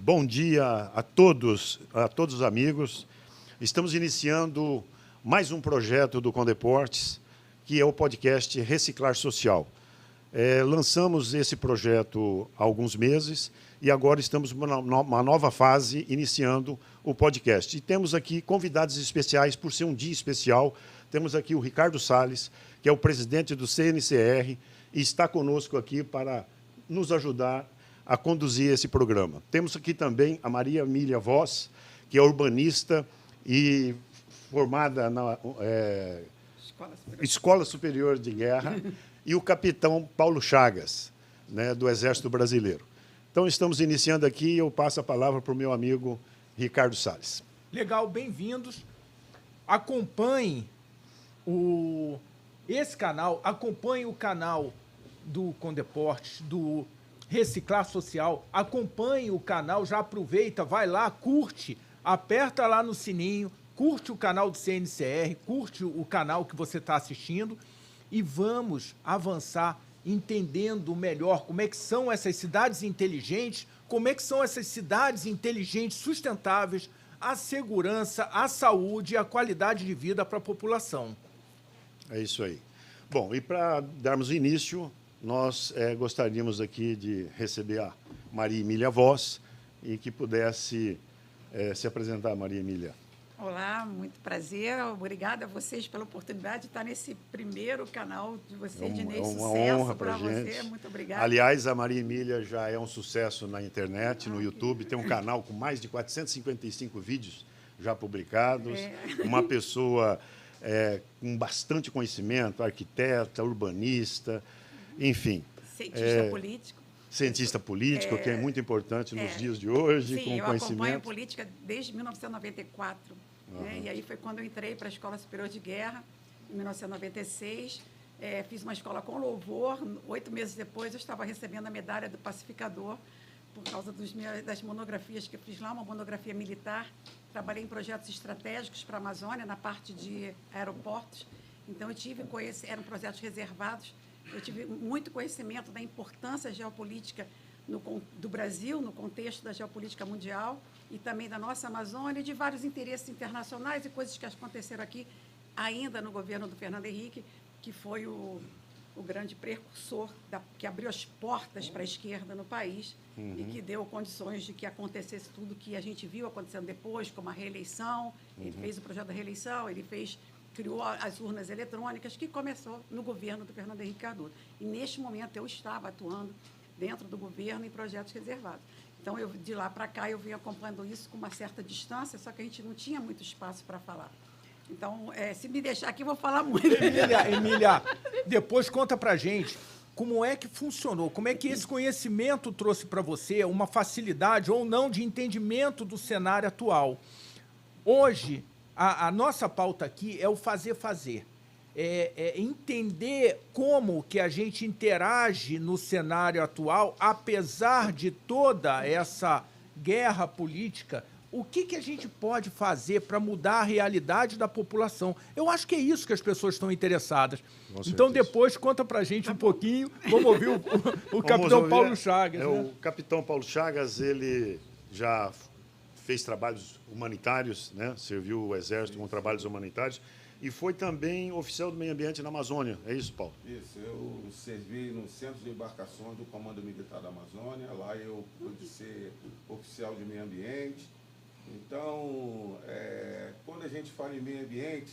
Bom dia a todos os amigos. Estamos iniciando mais um projeto do Condeportes, que é o podcast Reciclar Social. Lançamos esse projeto há alguns meses e agora estamos numa nova fase, iniciando o podcast. E temos aqui convidados especiais, por ser um dia especial. Temos aqui o Ricardo Salles, que é o presidente do CNCR, e está conosco aqui para nos ajudar a conduzir esse programa. Temos aqui também a Maria Emília Voss, que é urbanista e formada na Escola Superior de Guerra, e o capitão Paulo Chagas, né, do Exército Brasileiro. Então, estamos iniciando aqui e eu passo a palavra para o meu amigo Ricardo Salles. Legal, bem-vindos. Acompanhem esse canal, acompanhem o canal do Condeportes, do Reciclar Social, acompanhe o canal, já aproveita, vai lá, curte, aperta lá no sininho, curte o canal do CNCR, curte o canal que você está assistindo e vamos avançar entendendo melhor como é que são essas cidades inteligentes, como é que são essas cidades inteligentes sustentáveis, a segurança, a saúde e a qualidade de vida para a população. É isso aí. Bom, e para darmos início, nós gostaríamos aqui de receber a Maria Emília Voss e que pudesse se apresentar, Maria Emília. Olá, muito prazer. Obrigada a vocês pela oportunidade de estar nesse primeiro canal de vocês, de Ney. Sucesso para você. Muito obrigada. Aliás, a Maria Emília já é um sucesso na internet, no YouTube. Tem um canal com mais de 455 vídeos já publicados. Uma pessoa com bastante conhecimento, arquiteta, urbanista, enfim. Cientista político. Cientista político, que é muito importante nos dias de hoje, sim, com eu conhecimento. Acompanho política desde 1994. Né? E aí foi quando eu entrei para a Escola Superior de Guerra, em 1996. Fiz uma escola com louvor. 8 meses depois, eu estava recebendo a medalha do pacificador por causa das monografias que eu fiz lá, uma monografia militar. Trabalhei em projetos estratégicos para a Amazônia, na parte de aeroportos. Então, eram projetos reservados. Eu tive muito conhecimento da importância geopolítica do Brasil, no contexto da geopolítica mundial, e também da nossa Amazônia, e de vários interesses internacionais e coisas que aconteceram aqui, ainda no governo do Fernando Henrique, que foi o grande precursor, que abriu as portas para a esquerda no país e que deu condições de que acontecesse tudo que a gente viu acontecendo depois, como a reeleição. Ele fez o projeto da reeleição, criou as urnas eletrônicas, que começou no governo do Fernando Henrique Cardoso. E, neste momento, eu estava atuando dentro do governo em projetos reservados. Então, de lá para cá, eu vim acompanhando isso com uma certa distância, só que a gente não tinha muito espaço para falar. Então, se me deixar aqui, eu vou falar muito. Emília, depois conta para a gente como é que funcionou, como é que esse conhecimento trouxe para você uma facilidade ou não de entendimento do cenário atual. Hoje, a nossa pauta aqui é o fazer. Entender como que a gente interage no cenário atual, apesar de toda essa guerra política, o que a gente pode fazer para mudar a realidade da população? Eu acho que é isso que as pessoas estão interessadas. Então, depois, conta para a gente um pouquinho. Vamos ouvir o capitão Paulo Chagas. Né? O capitão Paulo Chagas, ele já fez trabalhos humanitários, né? Serviu o Exército com trabalhos humanitários e foi também oficial do meio ambiente na Amazônia. É isso, Paulo? Isso. Eu servi no Centro de Embarcações do Comando Militar da Amazônia. Lá eu pude ser oficial de meio ambiente. Então, quando a gente fala em meio ambiente,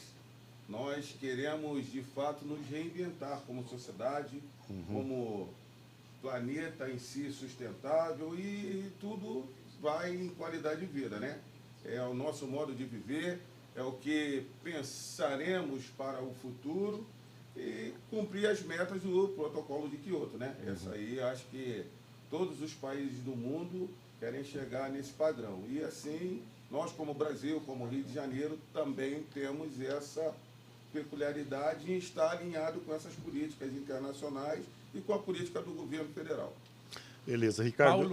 nós queremos, de fato, nos reinventar como sociedade, como planeta em si sustentável, e tudo vai em qualidade de vida, né? É o nosso modo de viver, é o que pensaremos para o futuro e cumprir as metas do protocolo de Kyoto, né? Essa aí, acho que todos os países do mundo querem chegar nesse padrão. E assim, nós como Brasil, como Rio de Janeiro, também temos essa peculiaridade em estar alinhado com essas políticas internacionais e com a política do governo federal. Beleza. Ricardo,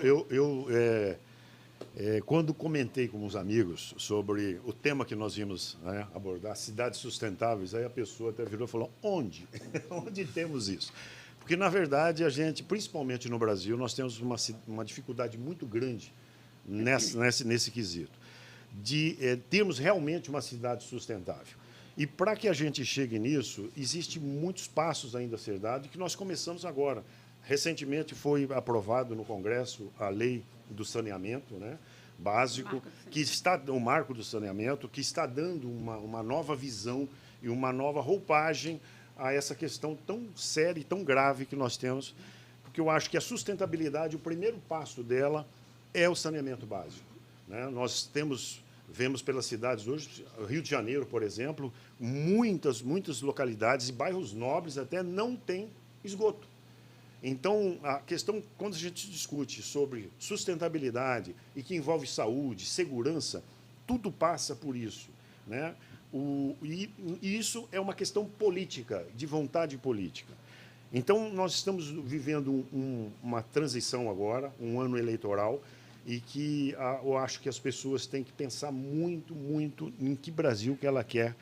quando comentei com os amigos sobre o tema que nós íamos, né, abordar, cidades sustentáveis, aí a pessoa até virou e falou, onde? Onde temos isso? Porque, na verdade, a gente, principalmente no Brasil, nós temos uma dificuldade muito grande nesse quesito, de termos realmente uma cidade sustentável. E para que a gente chegue nisso, existem muitos passos ainda a ser dados, que nós começamos agora. Recentemente foi aprovado no Congresso a lei do saneamento, né, básico, o marco do saneamento, que está dando uma nova visão e uma nova roupagem a essa questão tão séria e tão grave que nós temos, porque eu acho que a sustentabilidade, o primeiro passo dela é o saneamento básico, né? Nós vemos pelas cidades hoje, Rio de Janeiro, por exemplo, muitas localidades e bairros nobres até não têm esgoto. Então, a questão, quando a gente discute sobre sustentabilidade e que envolve saúde, segurança, tudo passa por isso, né? E isso é uma questão política, de vontade política. Então, nós estamos vivendo uma transição agora, um ano eleitoral, e que eu acho que as pessoas têm que pensar muito, muito em que Brasil que ela quer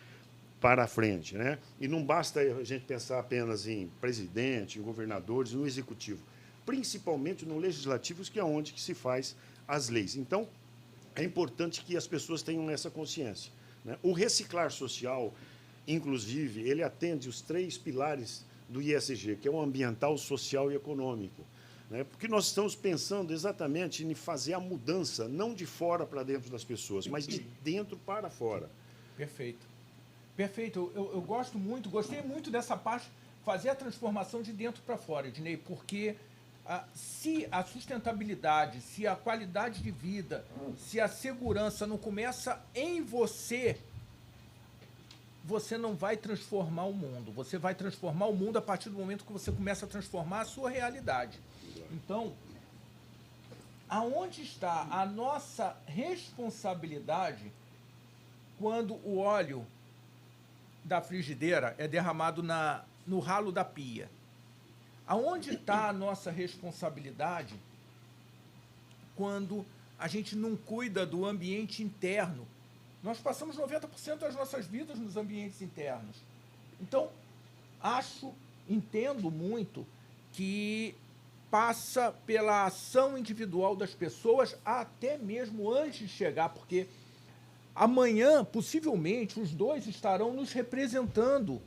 para a frente, né? E não basta a gente pensar apenas em presidente, em governadores, no executivo, principalmente no legislativo, que é onde que se faz as leis. Então, é importante que as pessoas tenham essa consciência, né? O reciclar social, inclusive, ele atende os 3 pilares do ISG, que é o ambiental, social e econômico, né? Porque nós estamos pensando exatamente em fazer a mudança, não de fora para dentro das pessoas, mas de dentro para fora. Perfeito. Perfeito. Eu gostei muito dessa parte, fazer a transformação de dentro para fora, Ednei, porque se a sustentabilidade, se a qualidade de vida, se a segurança não começa em você, você não vai transformar o mundo. Você vai transformar o mundo a partir do momento que você começa a transformar a sua realidade. Então, aonde está a nossa responsabilidade quando o óleo da frigideira é derramado no ralo da pia? Aonde está a nossa responsabilidade quando a gente não cuida do ambiente interno? Nós passamos 90% das nossas vidas nos ambientes internos. Então, entendo muito que passa pela ação individual das pessoas, até mesmo antes de chegar, porque amanhã, possivelmente, os dois estarão nos representando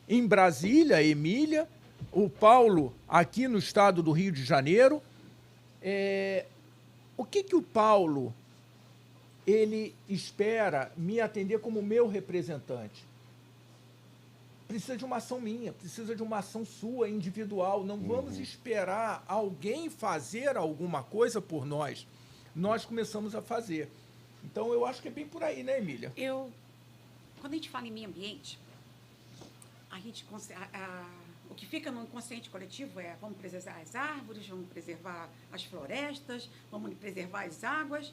em Brasília, Emília, o Paulo aqui no estado do Rio de Janeiro. O que o Paulo ele espera me atender como meu representante? Precisa de uma ação minha, precisa de uma ação sua, individual. Não vamos esperar alguém fazer alguma coisa por nós. Nós começamos a fazer. Então, eu acho que é bem por aí, né, Emília? Quando a gente fala em meio ambiente, o que fica no inconsciente coletivo é: vamos preservar as árvores, vamos preservar as florestas, vamos preservar as águas.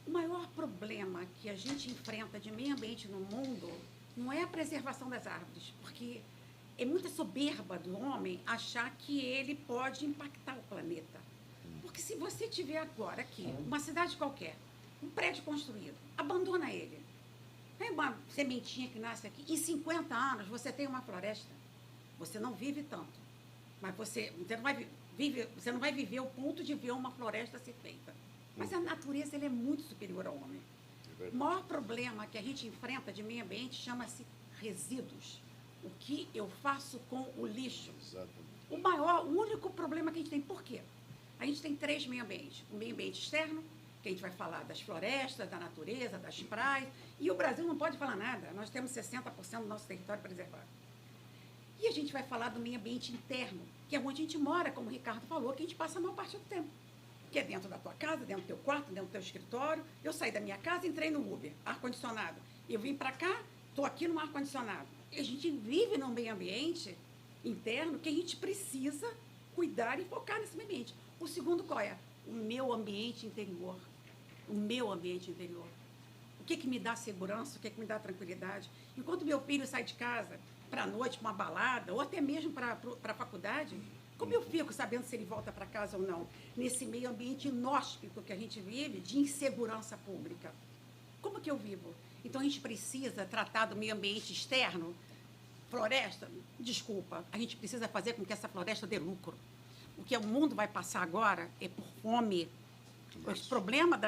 O maior problema que a gente enfrenta de meio ambiente no mundo não é a preservação das árvores, porque é muita soberba do homem achar que ele pode impactar o planeta. Porque se você tiver agora aqui, uma cidade qualquer, um prédio construído, abandona ele. Tem uma sementinha que nasce aqui, em 50 anos você tem uma floresta. Você não vive tanto, mas você não vai viver o ponto de ver uma floresta ser feita. Mas a natureza ela é muito superior ao homem. O maior problema que a gente enfrenta de meio ambiente chama-se resíduos. O que eu faço com o lixo? Exatamente. O único problema que a gente tem, por quê? A gente tem 3 meio ambientes. O meio ambiente externo, que a gente vai falar das florestas, da natureza, das praias. E o Brasil não pode falar nada. Nós temos 60% do nosso território preservado. E a gente vai falar do meio ambiente interno, que é onde a gente mora, como o Ricardo falou, que a gente passa a maior parte do tempo. Que é dentro da tua casa, dentro do teu quarto, dentro do teu escritório. Eu saí da minha casa, entrei no Uber, ar-condicionado. Eu vim para cá, estou aqui no ar-condicionado. E a gente vive num meio ambiente interno que a gente precisa cuidar e focar nesse meio ambiente. O segundo qual é? O meu ambiente interior. O meu ambiente interior. O que me dá segurança, o que me dá tranquilidade. Enquanto meu filho sai de casa para a noite, para uma balada, ou até mesmo para a faculdade, como eu fico sabendo se ele volta para casa ou não, nesse meio ambiente inóspito que a gente vive, de insegurança pública? Como que eu vivo? Então, a gente precisa tratar do meio ambiente externo. Floresta, desculpa, a gente precisa fazer com que essa floresta dê lucro. O que o mundo vai passar agora é por fome. O problema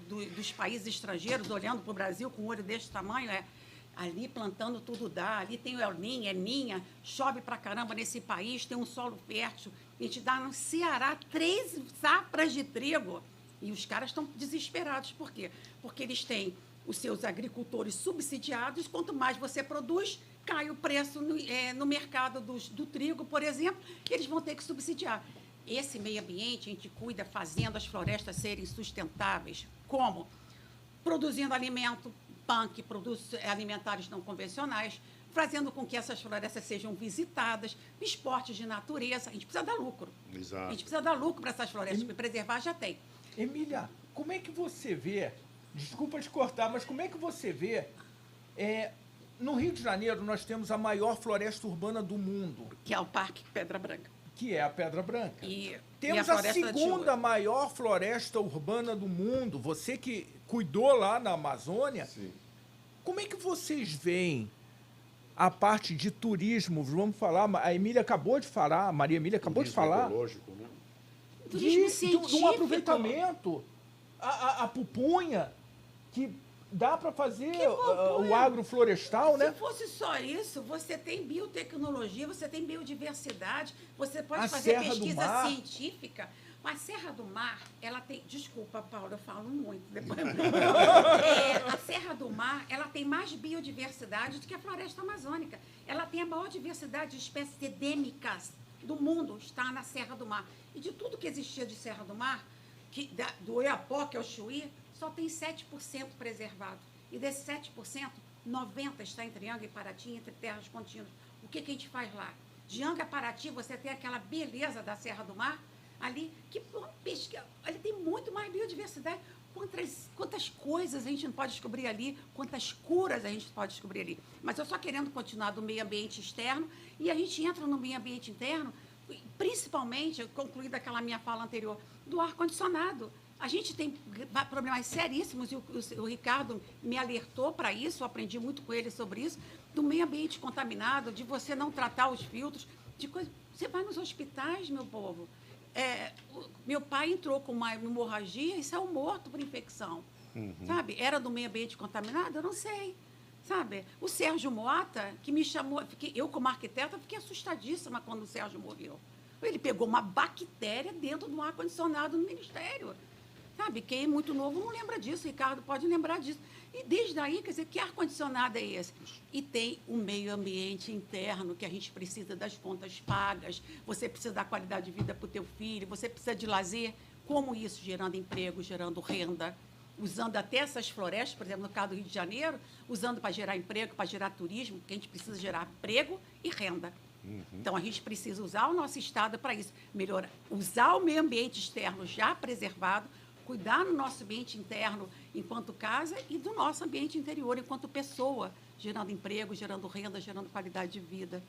dos países estrangeiros, olhando para o Brasil com um olho desse tamanho, é ali plantando tudo dá, ali tem o El Niño, é ninha, chove pra caramba nesse país, tem um solo fértil. A gente dá no Ceará 3 safras de trigo. E os caras estão desesperados. Por quê? Porque eles têm os seus agricultores subsidiados. Quanto mais você produz, cai o preço no mercado do trigo, por exemplo, e eles vão ter que subsidiar. Esse meio ambiente a gente cuida fazendo as florestas serem sustentáveis. Como? Produzindo alimento, punk, produtos alimentares não convencionais, fazendo com que essas florestas sejam visitadas, esportes de natureza. A gente precisa dar lucro. Exato. A gente precisa dar lucro para essas florestas, porque preservar já tem. Emília, como é que você vê, desculpa te cortar, mas como é que você vê, no Rio de Janeiro nós temos a maior floresta urbana do mundo. Que é o Parque Pedra Branca. Que é a Pedra Branca. E temos a a segunda maior floresta urbana do mundo. Você que cuidou lá na Amazônia, Sim. Como é que vocês veem a parte de turismo? Vamos falar, a Emília acabou de falar, a Maria Emília acabou de falar. Ecológico, né? Turismo de científico. um aproveitamento, a pupunha, que dá para fazer o agroflorestal, né? Se fosse só isso, você tem biotecnologia, você tem biodiversidade, você pode fazer pesquisa científica. Mas a Serra do Mar, ela tem... Desculpa, Paulo, eu falo muito. Depois... a Serra do Mar, ela tem mais biodiversidade do que a floresta amazônica. Ela tem a maior diversidade de espécies endêmicas do mundo, está na Serra do Mar. E de tudo que existia de Serra do Mar, do Oiapoque ao Chuí, só tem 7% preservado. E desses 7%, 90% está entre Anga e Paraty, entre terras contínuas. O que a gente faz lá? De Anga a Paraty, você tem aquela beleza da Serra do Mar, ali, ali tem muito mais biodiversidade. Quantas coisas a gente não pode descobrir ali, quantas curas a gente pode descobrir ali. Mas eu só querendo continuar do meio ambiente externo, e a gente entra no meio ambiente interno, principalmente, concluindo aquela minha fala anterior, do ar-condicionado. A gente tem problemas seríssimos, e o Ricardo me alertou para isso, eu aprendi muito com ele sobre isso, do meio ambiente contaminado, de você não tratar os filtros, de coisa. Você vai nos hospitais, meu povo. Meu pai entrou com uma hemorragia e saiu morto por infecção. Sabe? Era do meio ambiente contaminado? Eu não sei. Sabe? O Sérgio Mota, que me chamou, eu como arquiteta fiquei assustadíssima quando o Sérgio morreu. Ele pegou uma bactéria dentro de um ar-condicionado no ministério. Sabe? Quem é muito novo não lembra disso, o Ricardo pode lembrar disso. E desde aí, quer dizer, que ar-condicionado é esse? E tem o meio ambiente interno, que a gente precisa das contas pagas, você precisa dar qualidade de vida para o teu filho, você precisa de lazer. Como isso? Gerando emprego, gerando renda, usando até essas florestas, por exemplo, no caso do Rio de Janeiro, usando para gerar emprego, para gerar turismo, porque a gente precisa gerar emprego e renda. Então, a gente precisa usar o nosso Estado para isso, melhorar, usar o meio ambiente externo já preservado, cuidar do nosso ambiente interno enquanto casa e do nosso ambiente interior enquanto pessoa, gerando emprego, gerando renda, gerando qualidade de vida.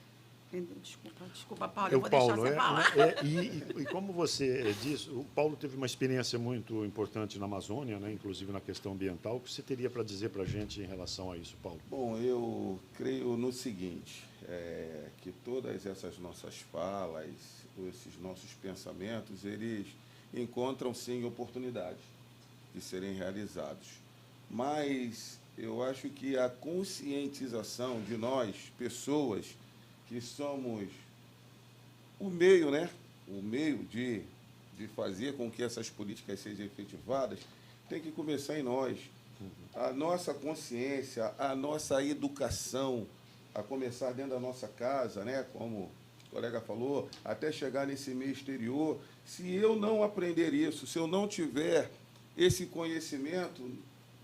Desculpa, Paulo, eu vou deixar você falar. E como você disse, o Paulo teve uma experiência muito importante na Amazônia, né, inclusive na questão ambiental. O que você teria para dizer para a gente em relação a isso, Paulo? Bom, eu creio no seguinte, que todas essas nossas falas, esses nossos pensamentos, eles encontram, sim, oportunidades de serem realizados. Mas eu acho que a conscientização de nós, pessoas que somos o meio, né? O meio de fazer com que essas políticas sejam efetivadas, tem que começar em nós. A nossa consciência, a nossa educação, a começar dentro da nossa casa, né? Como o colega falou, até chegar nesse meio exterior. Se eu não aprender isso, se eu não tiver esse conhecimento,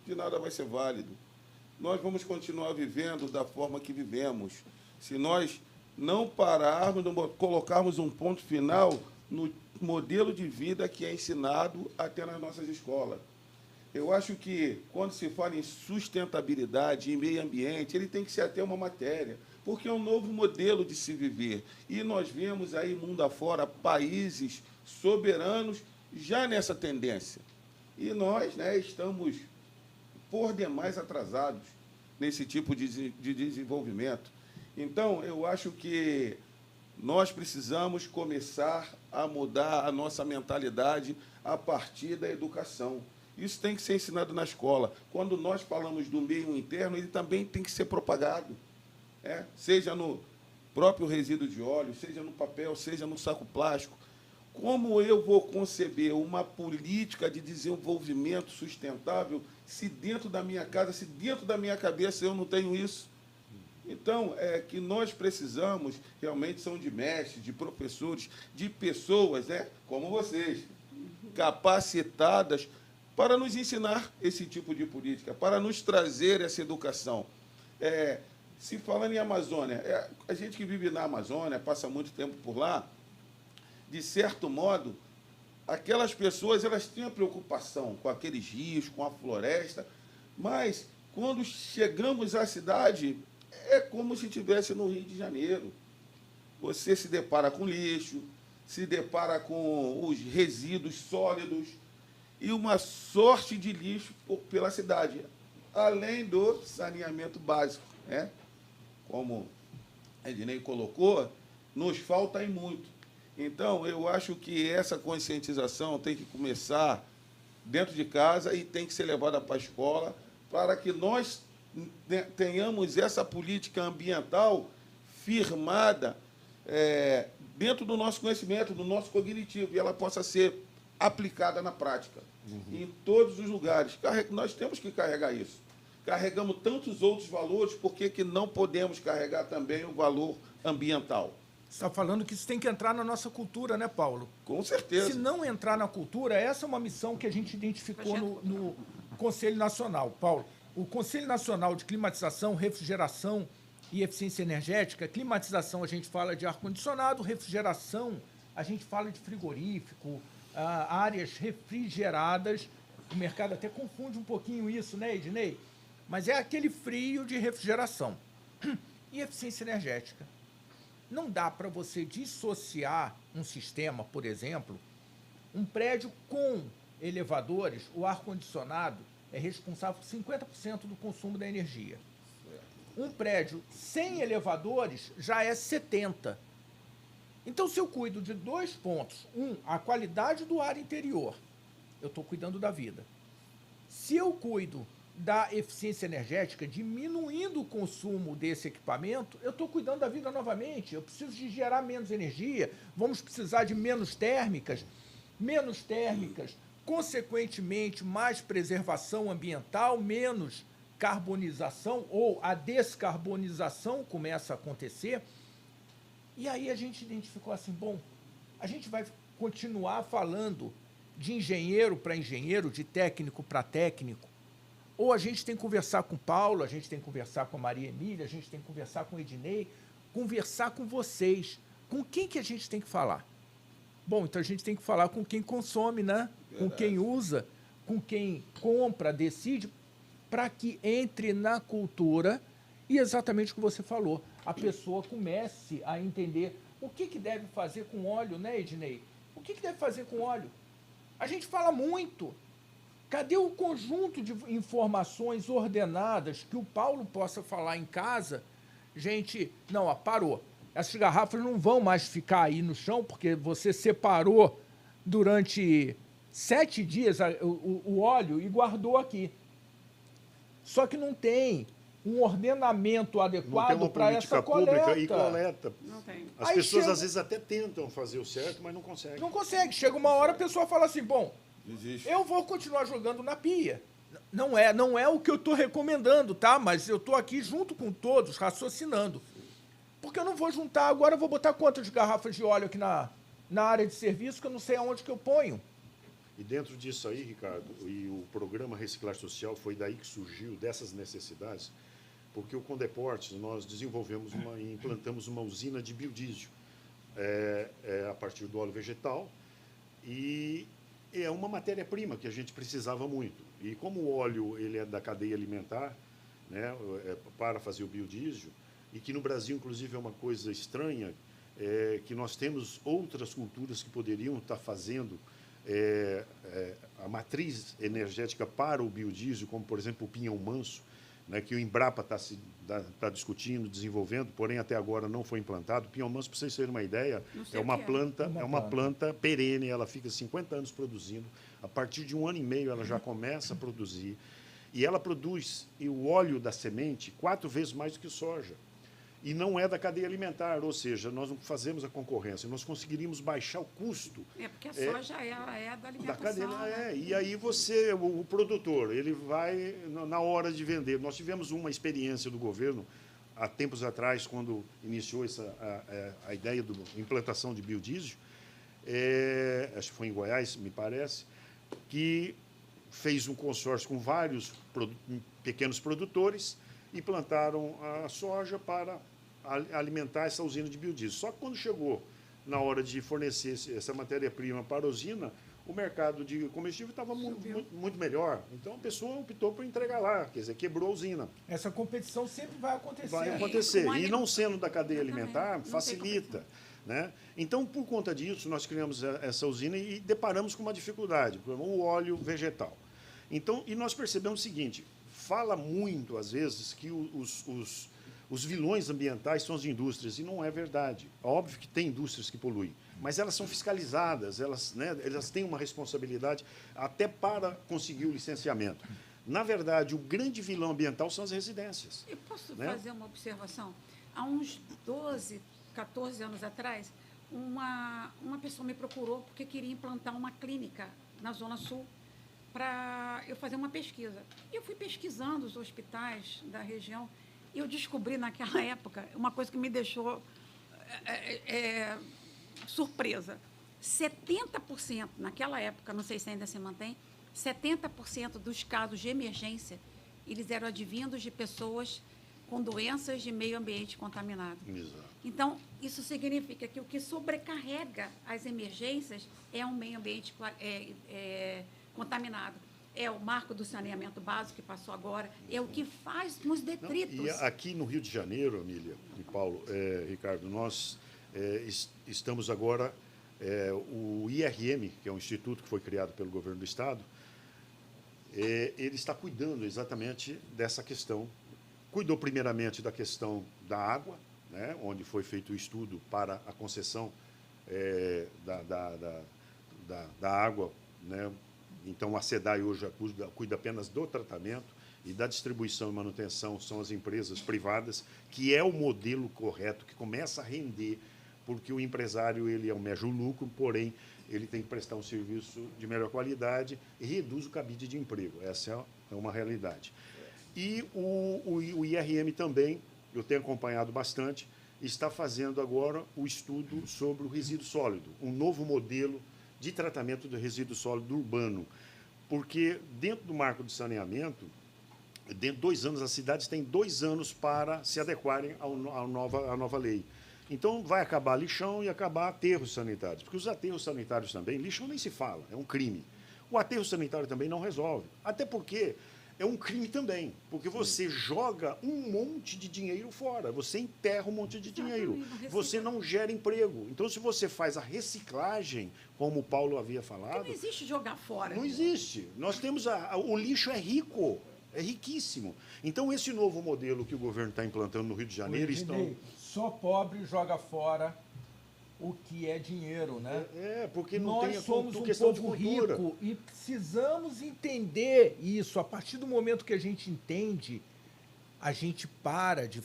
de nada vai ser válido. Nós vamos continuar vivendo da forma que vivemos. Se nós não pararmos, colocarmos um ponto final no modelo de vida que é ensinado até nas nossas escolas. Eu acho que, quando se fala em sustentabilidade, em meio ambiente, ele tem que ser até uma matéria, porque é um novo modelo de se viver. E nós vemos aí, mundo afora, países soberanos já nessa tendência. E nós, né, estamos, por demais, atrasados nesse tipo de desenvolvimento. Então, eu acho que nós precisamos começar a mudar a nossa mentalidade a partir da educação. Isso tem que ser ensinado na escola. Quando nós falamos do meio interno, ele também tem que ser propagado, seja no próprio resíduo de óleo, seja no papel, seja no saco plástico. Como eu vou conceber uma política de desenvolvimento sustentável se dentro da minha casa, se dentro da minha cabeça eu não tenho isso? Então, que nós precisamos, realmente, são de mestres, de professores, de pessoas, como vocês, capacitadas para nos ensinar esse tipo de política, para nos trazer essa educação. Se falando em Amazônia, a gente que vive na Amazônia, passa muito tempo por lá, de certo modo, aquelas pessoas elas tinham preocupação com aqueles rios, com a floresta, mas, quando chegamos à cidade, é como se estivesse no Rio de Janeiro. Você se depara com lixo, se depara com os resíduos sólidos e uma sorte de lixo pela cidade, além do saneamento básico. Como a Ednei colocou, nos falta e muito. Então, eu acho que essa conscientização tem que começar dentro de casa e tem que ser levada para a escola para que nós tenhamos essa política ambiental firmada dentro do nosso conhecimento, do nosso cognitivo, e ela possa ser aplicada na prática, em todos os lugares. Nós temos que carregar isso. Carregamos tantos outros valores, por que não podemos carregar também o valor ambiental? Você está falando que isso tem que entrar na nossa cultura, né, Paulo? Com certeza. Se não entrar na cultura, essa é uma missão que a gente identificou no Conselho Nacional. Paulo, o Conselho Nacional de Climatização, Refrigeração e Eficiência Energética, climatização a gente fala de ar-condicionado, refrigeração a gente fala de frigorífico, áreas refrigeradas. O mercado até confunde um pouquinho isso, né, Ednei? Mas é aquele frio de refrigeração. E eficiência energética. Não dá para você dissociar um sistema, por exemplo, um prédio com elevadores, o ar-condicionado é responsável por 50% do consumo da energia. Um prédio sem elevadores já é 70%. Então, se eu cuido de 2 pontos, a qualidade do ar interior, eu estou cuidando da vida. Se eu cuido da eficiência energética, diminuindo o consumo desse equipamento, eu estou cuidando da vida novamente. Eu preciso de gerar menos energia, vamos precisar de menos térmicas, consequentemente, mais preservação ambiental, menos carbonização, ou a descarbonização começa a acontecer. E aí a gente identificou assim, bom, a gente vai continuar falando de engenheiro para engenheiro, de técnico para técnico, ou a gente tem que conversar com o Paulo, a gente tem que conversar com a Maria Emília, a gente tem que conversar com o Ednei, conversar com vocês. Com quem que a gente tem que falar? Bom, então a gente tem que falar com quem consome, né? Com quem usa, com quem compra, decide, para que entre na cultura e exatamente o que você falou, a pessoa comece a entender o que deve fazer com óleo, né, Ednei? O que deve fazer com óleo? A gente fala muito. Cadê o conjunto de informações ordenadas que o Paulo possa falar em casa? Gente, não, parou. Essas garrafas não vão mais ficar aí no chão, porque você separou durante 7 dias o óleo e guardou aqui. Só que não tem um ordenamento adequado para essa coleta. Pública e coleta. Não tem. As pessoas, às vezes, até tentam fazer o certo, mas não conseguem. Não consegue. Chega uma hora, a pessoa fala assim, bom, Existe. eu vou continuar jogando na pia. Não é o que eu estou recomendando, tá? Mas eu estou aqui junto com todos, raciocinando. Porque eu não vou juntar agora, eu vou botar quantas garrafas de óleo aqui na área de serviço, que eu não sei aonde que eu ponho. E dentro disso aí, Ricardo, e o programa Reciclagem Social foi daí que surgiu, dessas necessidades, porque o Condeportes, nós desenvolvemos e implantamos uma usina de biodiesel a partir do óleo vegetal, e é uma matéria-prima que a gente precisava muito. E como o óleo ele é da cadeia alimentar, né, para fazer o biodiesel, e que no Brasil, inclusive, é uma coisa estranha, que nós temos outras culturas que poderiam estar fazendo a matriz energética para o biodiesel, como, por exemplo, o pinhão manso, né, que o Embrapa está discutindo, desenvolvendo, porém até agora não foi implantado. Pinhão Manso, para vocês terem uma ideia, é uma planta perene, ela fica 50 anos produzindo. A partir de 1 ano e meio ela já começa a produzir. E ela produz o óleo da semente 4 vezes mais do que soja. E não é da cadeia alimentar, ou seja, nós não fazemos a concorrência, nós conseguiríamos baixar o custo. Porque a soja é da alimentação. Da cadeia, né? E aí o produtor, ele vai na hora de vender. Nós tivemos uma experiência do governo há tempos atrás, quando iniciou a ideia da implantação de biodiesel, acho que foi em Goiás, me parece, que fez um consórcio com vários pequenos produtores e plantaram a soja para alimentar essa usina de biodiesel. Só que quando chegou na hora de fornecer essa matéria-prima para a usina, o mercado de combustível estava muito melhor. Então, a pessoa optou por entregar lá, quer dizer, quebrou a usina. Essa competição sempre vai acontecer. Vai acontecer. E não sendo da cadeia alimentar, facilita. Né? Então, por conta disso, nós criamos essa usina e deparamos com uma dificuldade, o óleo vegetal. Então, e nós percebemos o seguinte, fala muito, às vezes, que os vilões ambientais são as indústrias, e não é verdade. Óbvio que tem indústrias que poluem, mas elas são fiscalizadas, elas têm uma responsabilidade até para conseguir o licenciamento. Na verdade, o grande vilão ambiental são as residências. Eu posso fazer uma observação? Há uns 12, 14 anos atrás, uma pessoa me procurou porque queria implantar uma clínica na Zona Sul para eu fazer uma pesquisa. E eu fui pesquisando os hospitais da região e eu descobri naquela época uma coisa que me deixou surpresa. 70%, naquela época, não sei se ainda se mantém, 70% dos casos de emergência, eles eram advindos de pessoas com doenças de meio ambiente contaminado. Exato. Então, isso significa que o que sobrecarrega as emergências é um meio ambiente contaminado. É o marco do saneamento básico que passou agora, é o que faz nos detritos. Não, e aqui no Rio de Janeiro, Amília e Paulo, Ricardo, nós estamos agora, o IRM, que é um instituto que foi criado pelo governo do Estado, ele está cuidando exatamente dessa questão. Cuidou primeiramente da questão da água, né, onde foi feito o estudo para a concessão da água, né. Então, a SEDAI hoje cuida apenas do tratamento e da distribuição e manutenção são as empresas privadas, que é o modelo correto, que começa a render, porque o empresário ele almeja o lucro, porém, ele tem que prestar um serviço de melhor qualidade e reduz o cabide de emprego. Essa é uma realidade. E o IRM também, eu tenho acompanhado bastante, está fazendo agora o estudo sobre o resíduo sólido, um novo modelo de tratamento do resíduo sólido urbano, porque dentro do marco de saneamento, dentro de 2 anos, as cidades têm 2 anos para se adequarem à nova lei. Então, vai acabar lixão e acabar aterros sanitários, porque os aterros sanitários também, lixão nem se fala, é um crime. O aterro sanitário também não resolve, até porque é um crime também, porque você joga um monte de dinheiro fora, você enterra um monte de dinheiro, você não gera emprego. Então, se você faz a reciclagem, como o Paulo havia falado... Porque não existe jogar fora. Não existe. Nós temos... o lixo é rico, é riquíssimo. Então, esse novo modelo que o governo está implantando no Rio de Janeiro... Só pobre joga fora o que é dinheiro, né? Porque não tem Nós somos um questão povo de cultura. rico e precisamos entender isso. A partir do momento que a gente entende, a gente para de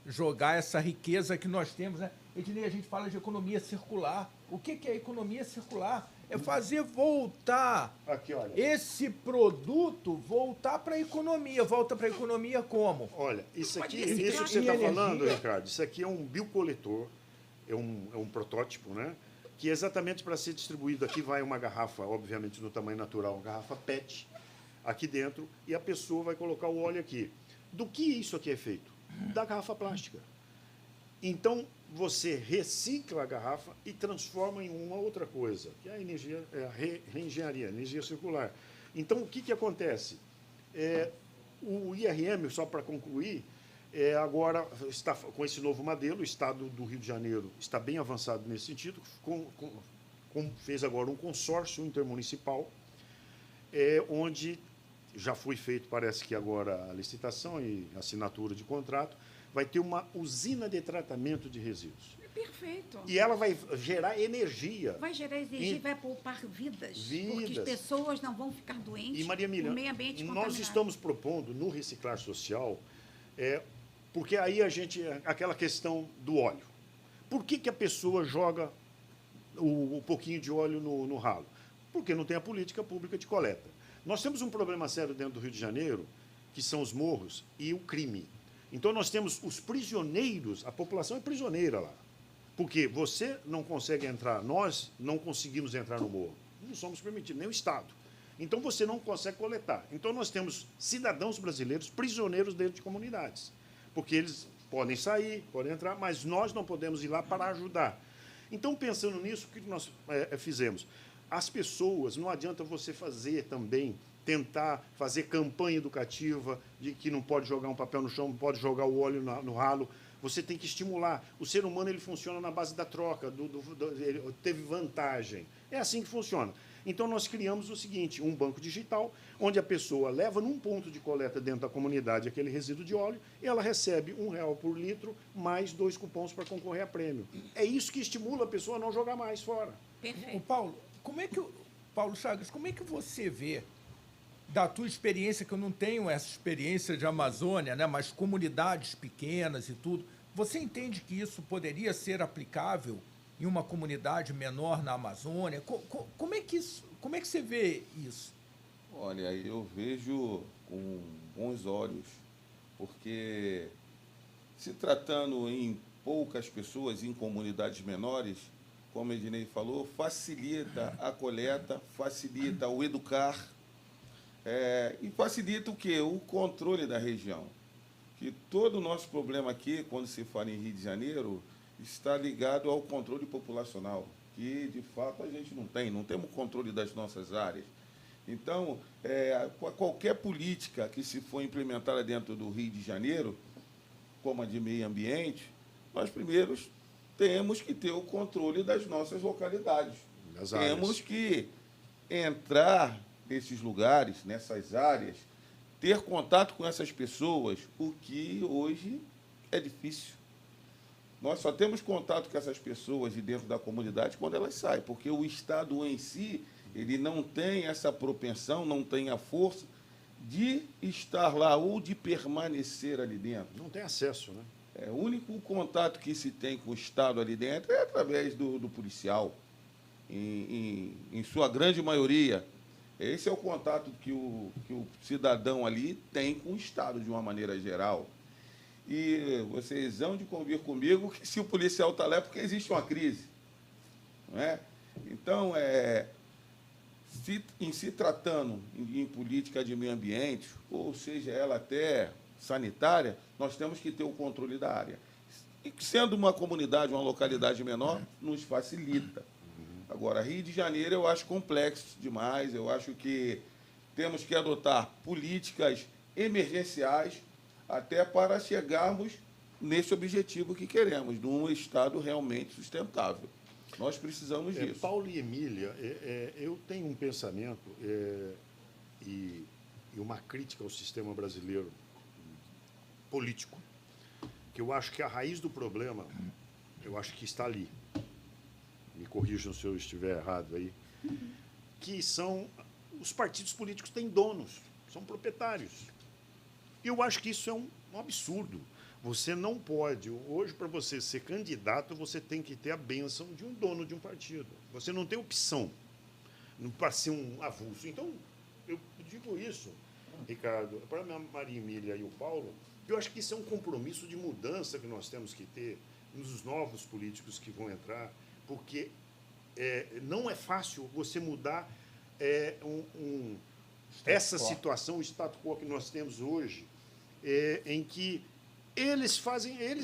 jogar essa riqueza que nós temos, né? Ednei, a gente fala de economia circular. O que é economia circular? É fazer voltar esse produto voltar para a economia. Volta para a economia como? Olha, isso que você está falando, Ricardo, isso aqui é um biocoletor, é um protótipo, né? Que é exatamente para ser distribuído. Aqui vai uma garrafa, obviamente, no tamanho natural, uma garrafa PET, aqui dentro, e a pessoa vai colocar o óleo aqui. Do que isso aqui é feito? Da garrafa plástica. Então, você recicla a garrafa e transforma em uma outra coisa, que é a energia, reengenharia, energia circular. Então, o que acontece? O IRM, só para concluir, agora está com esse novo modelo, o Estado do Rio de Janeiro está bem avançado nesse sentido, fez agora um consórcio intermunicipal, onde já foi feito, parece que agora, a licitação e assinatura de contrato, vai ter uma usina de tratamento de resíduos. Perfeito. E ela vai gerar energia. Vai gerar energia e vai poupar vidas. Porque as pessoas não vão ficar doentes. E, Maria Emília, o meio ambiente nós contaminado. estamos propondo no Reciclar Social, porque aí aquela questão do óleo. Por que a pessoa joga o pouquinho de óleo no ralo? Porque não tem a política pública de coleta. Nós temos um problema sério dentro do Rio de Janeiro, que são os morros e o crime. Então, nós temos os prisioneiros, a população é prisioneira lá. Porque você não consegue entrar, nós não conseguimos entrar no morro. Não somos permitidos, nem o Estado. Então, você não consegue coletar. Então, nós temos cidadãos brasileiros prisioneiros dentro de comunidades. Porque eles podem sair, podem entrar, mas nós não podemos ir lá para ajudar. Então, pensando nisso, o que nós fizemos? As pessoas, não adianta você fazer também, tentar fazer campanha educativa de que não pode jogar um papel no chão, não pode jogar o óleo no ralo. Você tem que estimular. O ser humano ele funciona na base da troca, ele teve vantagem. É assim que funciona. Então, nós criamos o seguinte, um banco digital, onde a pessoa leva num ponto de coleta dentro da comunidade aquele resíduo de óleo e ela recebe R$1 por litro, mais 2 cupons para concorrer a prêmio. É isso que estimula a pessoa a não jogar mais fora. Perfeito. Paulo Chagas, como é que você vê, da tua experiência, que eu não tenho essa experiência de Amazônia, né, mas comunidades pequenas e tudo, você entende que isso poderia ser aplicável em uma comunidade menor na Amazônia? Como é que você vê isso? Olha, eu vejo com bons olhos, porque se tratando em poucas pessoas, em comunidades menores, como a Ednei falou, facilita a coleta, facilita o educar, e facilita o quê? O controle da região. Que todo o nosso problema aqui, quando se fala em Rio de Janeiro, está ligado ao controle populacional, que, de fato, a gente não temos controle das nossas áreas. Então, qualquer política que se for implementada dentro do Rio de Janeiro, como a de meio ambiente, nós primeiros temos que ter o controle das nossas localidades. Temos que entrar nesses lugares, nessas áreas, ter contato com essas pessoas, o que hoje é difícil. Nós só temos contato com essas pessoas de dentro da comunidade quando elas saem, porque o Estado em si, ele não tem essa propensão, não tem a força de estar lá ou de permanecer ali dentro. Não tem acesso, né? O único contato que se tem com o Estado ali dentro é através do policial, em sua grande maioria. Esse é o contato que o cidadão ali tem com o Estado, de uma maneira geral. E vocês hão de convir comigo que se o policial está lá é porque existe uma crise. Não é? Então, em se tratando em política de meio ambiente, ou seja, ela até sanitária, nós temos que ter o controle da área. E sendo uma comunidade, uma localidade menor, nos facilita. Agora, Rio de Janeiro eu acho complexo demais, eu acho que temos que adotar políticas emergenciais até para chegarmos nesse objetivo que queremos, de um Estado realmente sustentável. Nós precisamos disso. Paulo e Emília, eu tenho um pensamento e uma crítica ao sistema brasileiro político, que eu acho que a raiz do problema, eu acho que está ali. Me corrijam se eu estiver errado aí, que são os partidos políticos têm donos, são proprietários. Eu acho que isso é um absurdo. Você não pode, hoje, para você ser candidato, você tem que ter a bênção de um dono de um partido. Você não tem opção para ser um avulso. Então, eu digo isso, Ricardo, para a Maria Emília e o Paulo, eu acho que isso é um compromisso de mudança que nós temos que ter nos novos políticos que vão entrar, porque não é fácil você mudar essa situação, o status quo que nós temos hoje, em que eles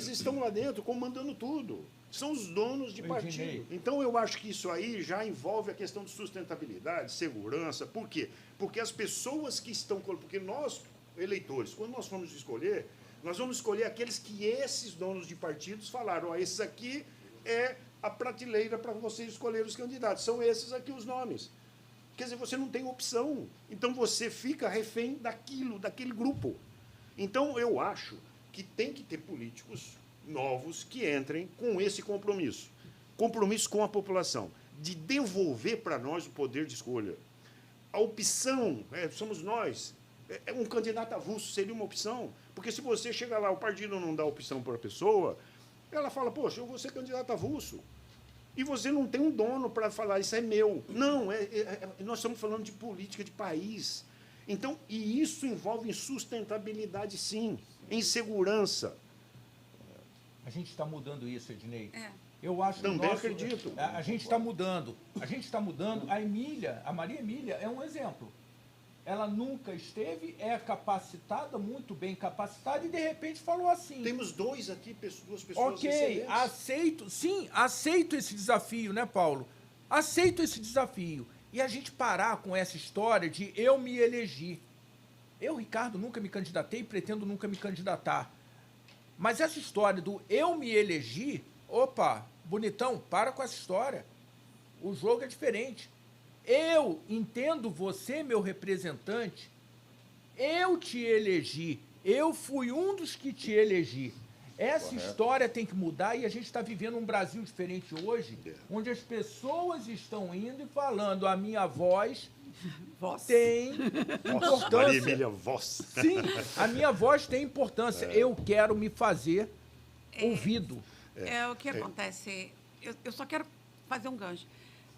estão lá dentro comandando tudo. São os donos de partido. Então, eu acho que isso aí já envolve a questão de sustentabilidade, segurança. Por quê? Porque as pessoas que estão... Porque nós, eleitores, quando nós vamos escolher, nós vamos escolher aqueles que esses donos de partidos falaram, esses aqui é a prateleira para vocês escolherem os candidatos. São esses aqui os nomes. Quer dizer, você não tem opção. Então, você fica refém daquele grupo. Então, eu acho que tem que ter políticos novos que entrem com esse compromisso. Compromisso com a população, de devolver para nós o poder de escolha. A opção, somos nós. Um candidato avulso seria uma opção. Porque se você chega lá, o partido não dá opção para a pessoa, ela fala, poxa, eu vou ser candidato avulso. E você não tem um dono para falar, isso é meu. Não, nós estamos falando de política de país. Então, e isso envolve sustentabilidade, sim, em segurança. A gente está mudando isso, Ednei. Eu acho que também acredito. A gente está mudando. A gente está mudando. A Maria Emília é um exemplo. Ela nunca esteve, é capacitada, muito bem capacitada, e de repente falou assim. Temos duas pessoas ok, excelentes. Aceito esse desafio, né, Paulo? Aceito esse desafio. E a gente parar com essa história de eu me elegi. Eu, Ricardo, nunca me candidatei e pretendo nunca me candidatar. Mas essa história do eu me elegi, opa, bonitão, para com essa história. O jogo é diferente. Eu entendo você, meu representante, eu te elegi, eu fui um dos que te elegi. Essa história tem que mudar e a gente está vivendo um Brasil diferente hoje, onde as pessoas estão indo e falando, a minha voz tem importância. Maria Emília, voz. Sim, a minha voz tem importância. Eu quero me fazer ouvido. O que acontece, eu só quero fazer um gancho.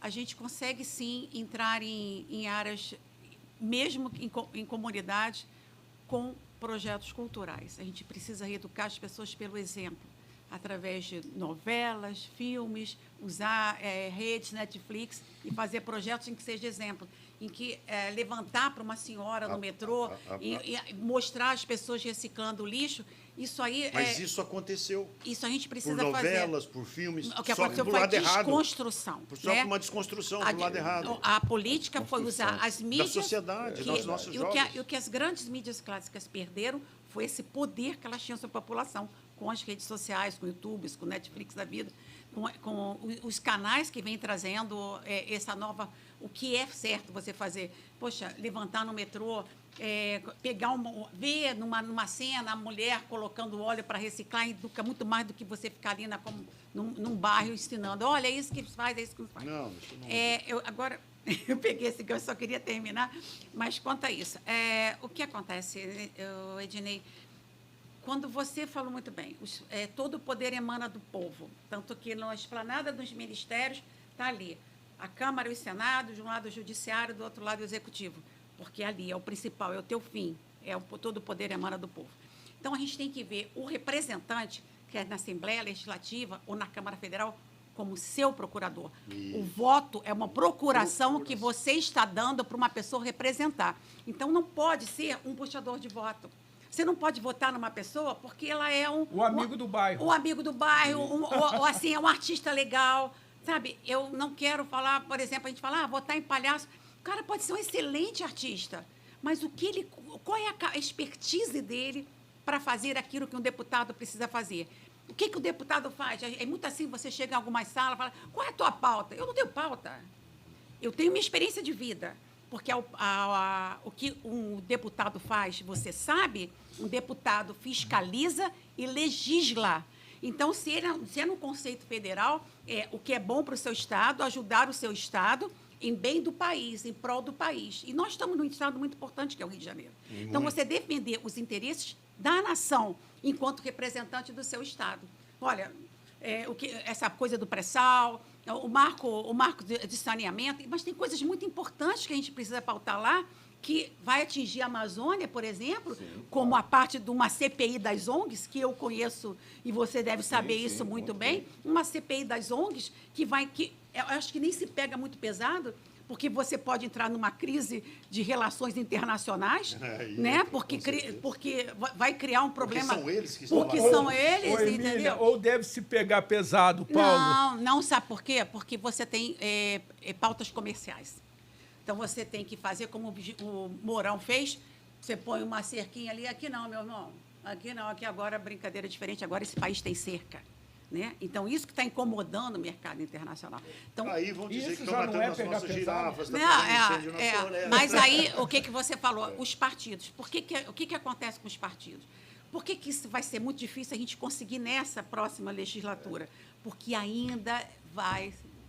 A gente consegue, sim, entrar em áreas, mesmo em comunidades, com projetos culturais. A gente precisa reeducar as pessoas pelo exemplo, através de novelas, filmes, usar redes, Netflix, e fazer projetos em que seja exemplo, em que levantar para uma senhora no metrô e mostrar as pessoas reciclando o lixo. Isso aí Mas isso aconteceu. Isso a gente precisa fazer. Por novelas, fazer. por filmes. O que aconteceu foi a desconstrução. Só que uma desconstrução do lado errado. A política foi usar as mídias... Da sociedade, dos nossos jovens. E o que as grandes mídias clássicas perderam foi esse poder que elas tinham sobre a população, com as redes sociais, com o YouTube, com o Netflix da vida, com os canais que vêm trazendo essa nova... O que é certo você fazer? Poxa, levantar no metrô... ver numa cena a mulher colocando óleo para reciclar educa muito mais do que você ficar ali num bairro ensinando. Olha, é isso que faz, é isso que faz. Não, isso não. Agora, eu peguei esse gancho, só queria terminar, mas quanto a isso, o que acontece, Ednei, quando você falou muito bem, todo o poder emana do povo, tanto que na esplanada dos ministérios está ali a Câmara e o Senado, de um lado o Judiciário, do outro lado o Executivo. Porque ali é o principal, é o teu fim, todo o poder emana do povo. Então, a gente tem que ver o representante, que é na Assembleia Legislativa ou na Câmara Federal, como seu procurador. O voto é uma procuração que você está dando para uma pessoa representar. Então, não pode ser um puxador de voto. Você não pode votar numa pessoa porque ela é o amigo do bairro. O amigo do bairro, ou assim, é um artista legal. Sabe, eu não quero falar, por exemplo, a gente fala, votar em palhaço. O cara pode ser um excelente artista, mas qual é a expertise dele para fazer aquilo que um deputado precisa fazer? O que o deputado faz? É muito assim, você chega em algumas salas e fala, qual é a tua pauta? Eu não tenho pauta. Eu tenho minha experiência de vida. Porque o que um deputado faz, você sabe, um deputado fiscaliza e legisla. Então, se é no conceito federal, o que é bom para o seu Estado, ajudar o seu Estado em bem do país, em prol do país. E nós estamos num Estado muito importante, que é o Rio de Janeiro. Então, você defender os interesses da nação enquanto representante do seu Estado. Olha, essa coisa do pré-sal, o marco de saneamento, mas tem coisas muito importantes que a gente precisa pautar lá, que vai atingir a Amazônia, por exemplo, como a parte de uma CPI das ONGs, que eu conheço e você deve saber isso muito bem, uma CPI das ONGs que eu acho que nem se pega muito pesado, porque você pode entrar numa crise de relações internacionais, né? Porque vai criar um problema. Porque são eles que estão Porque lá. são eles, Emília, entendeu? ou deve se pegar pesado, Paulo? Não, sabe por quê? Porque você tem pautas comerciais. Então, você tem que fazer como o Mourão fez, você põe uma cerquinha ali, aqui não, meu irmão, aqui não, aqui agora a brincadeira é diferente, agora esse país tem cerca. né? Então, isso que está incomodando o mercado internacional. Então, Aí vão dizer isso que já estão não é matando as pegar nossas pesado? girafas, estão não, fazendo incêndio na floresta. mas aí, o que você falou? Os partidos. O que acontece com os partidos? Por que isso vai ser muito difícil a gente conseguir nessa próxima legislatura? Porque ainda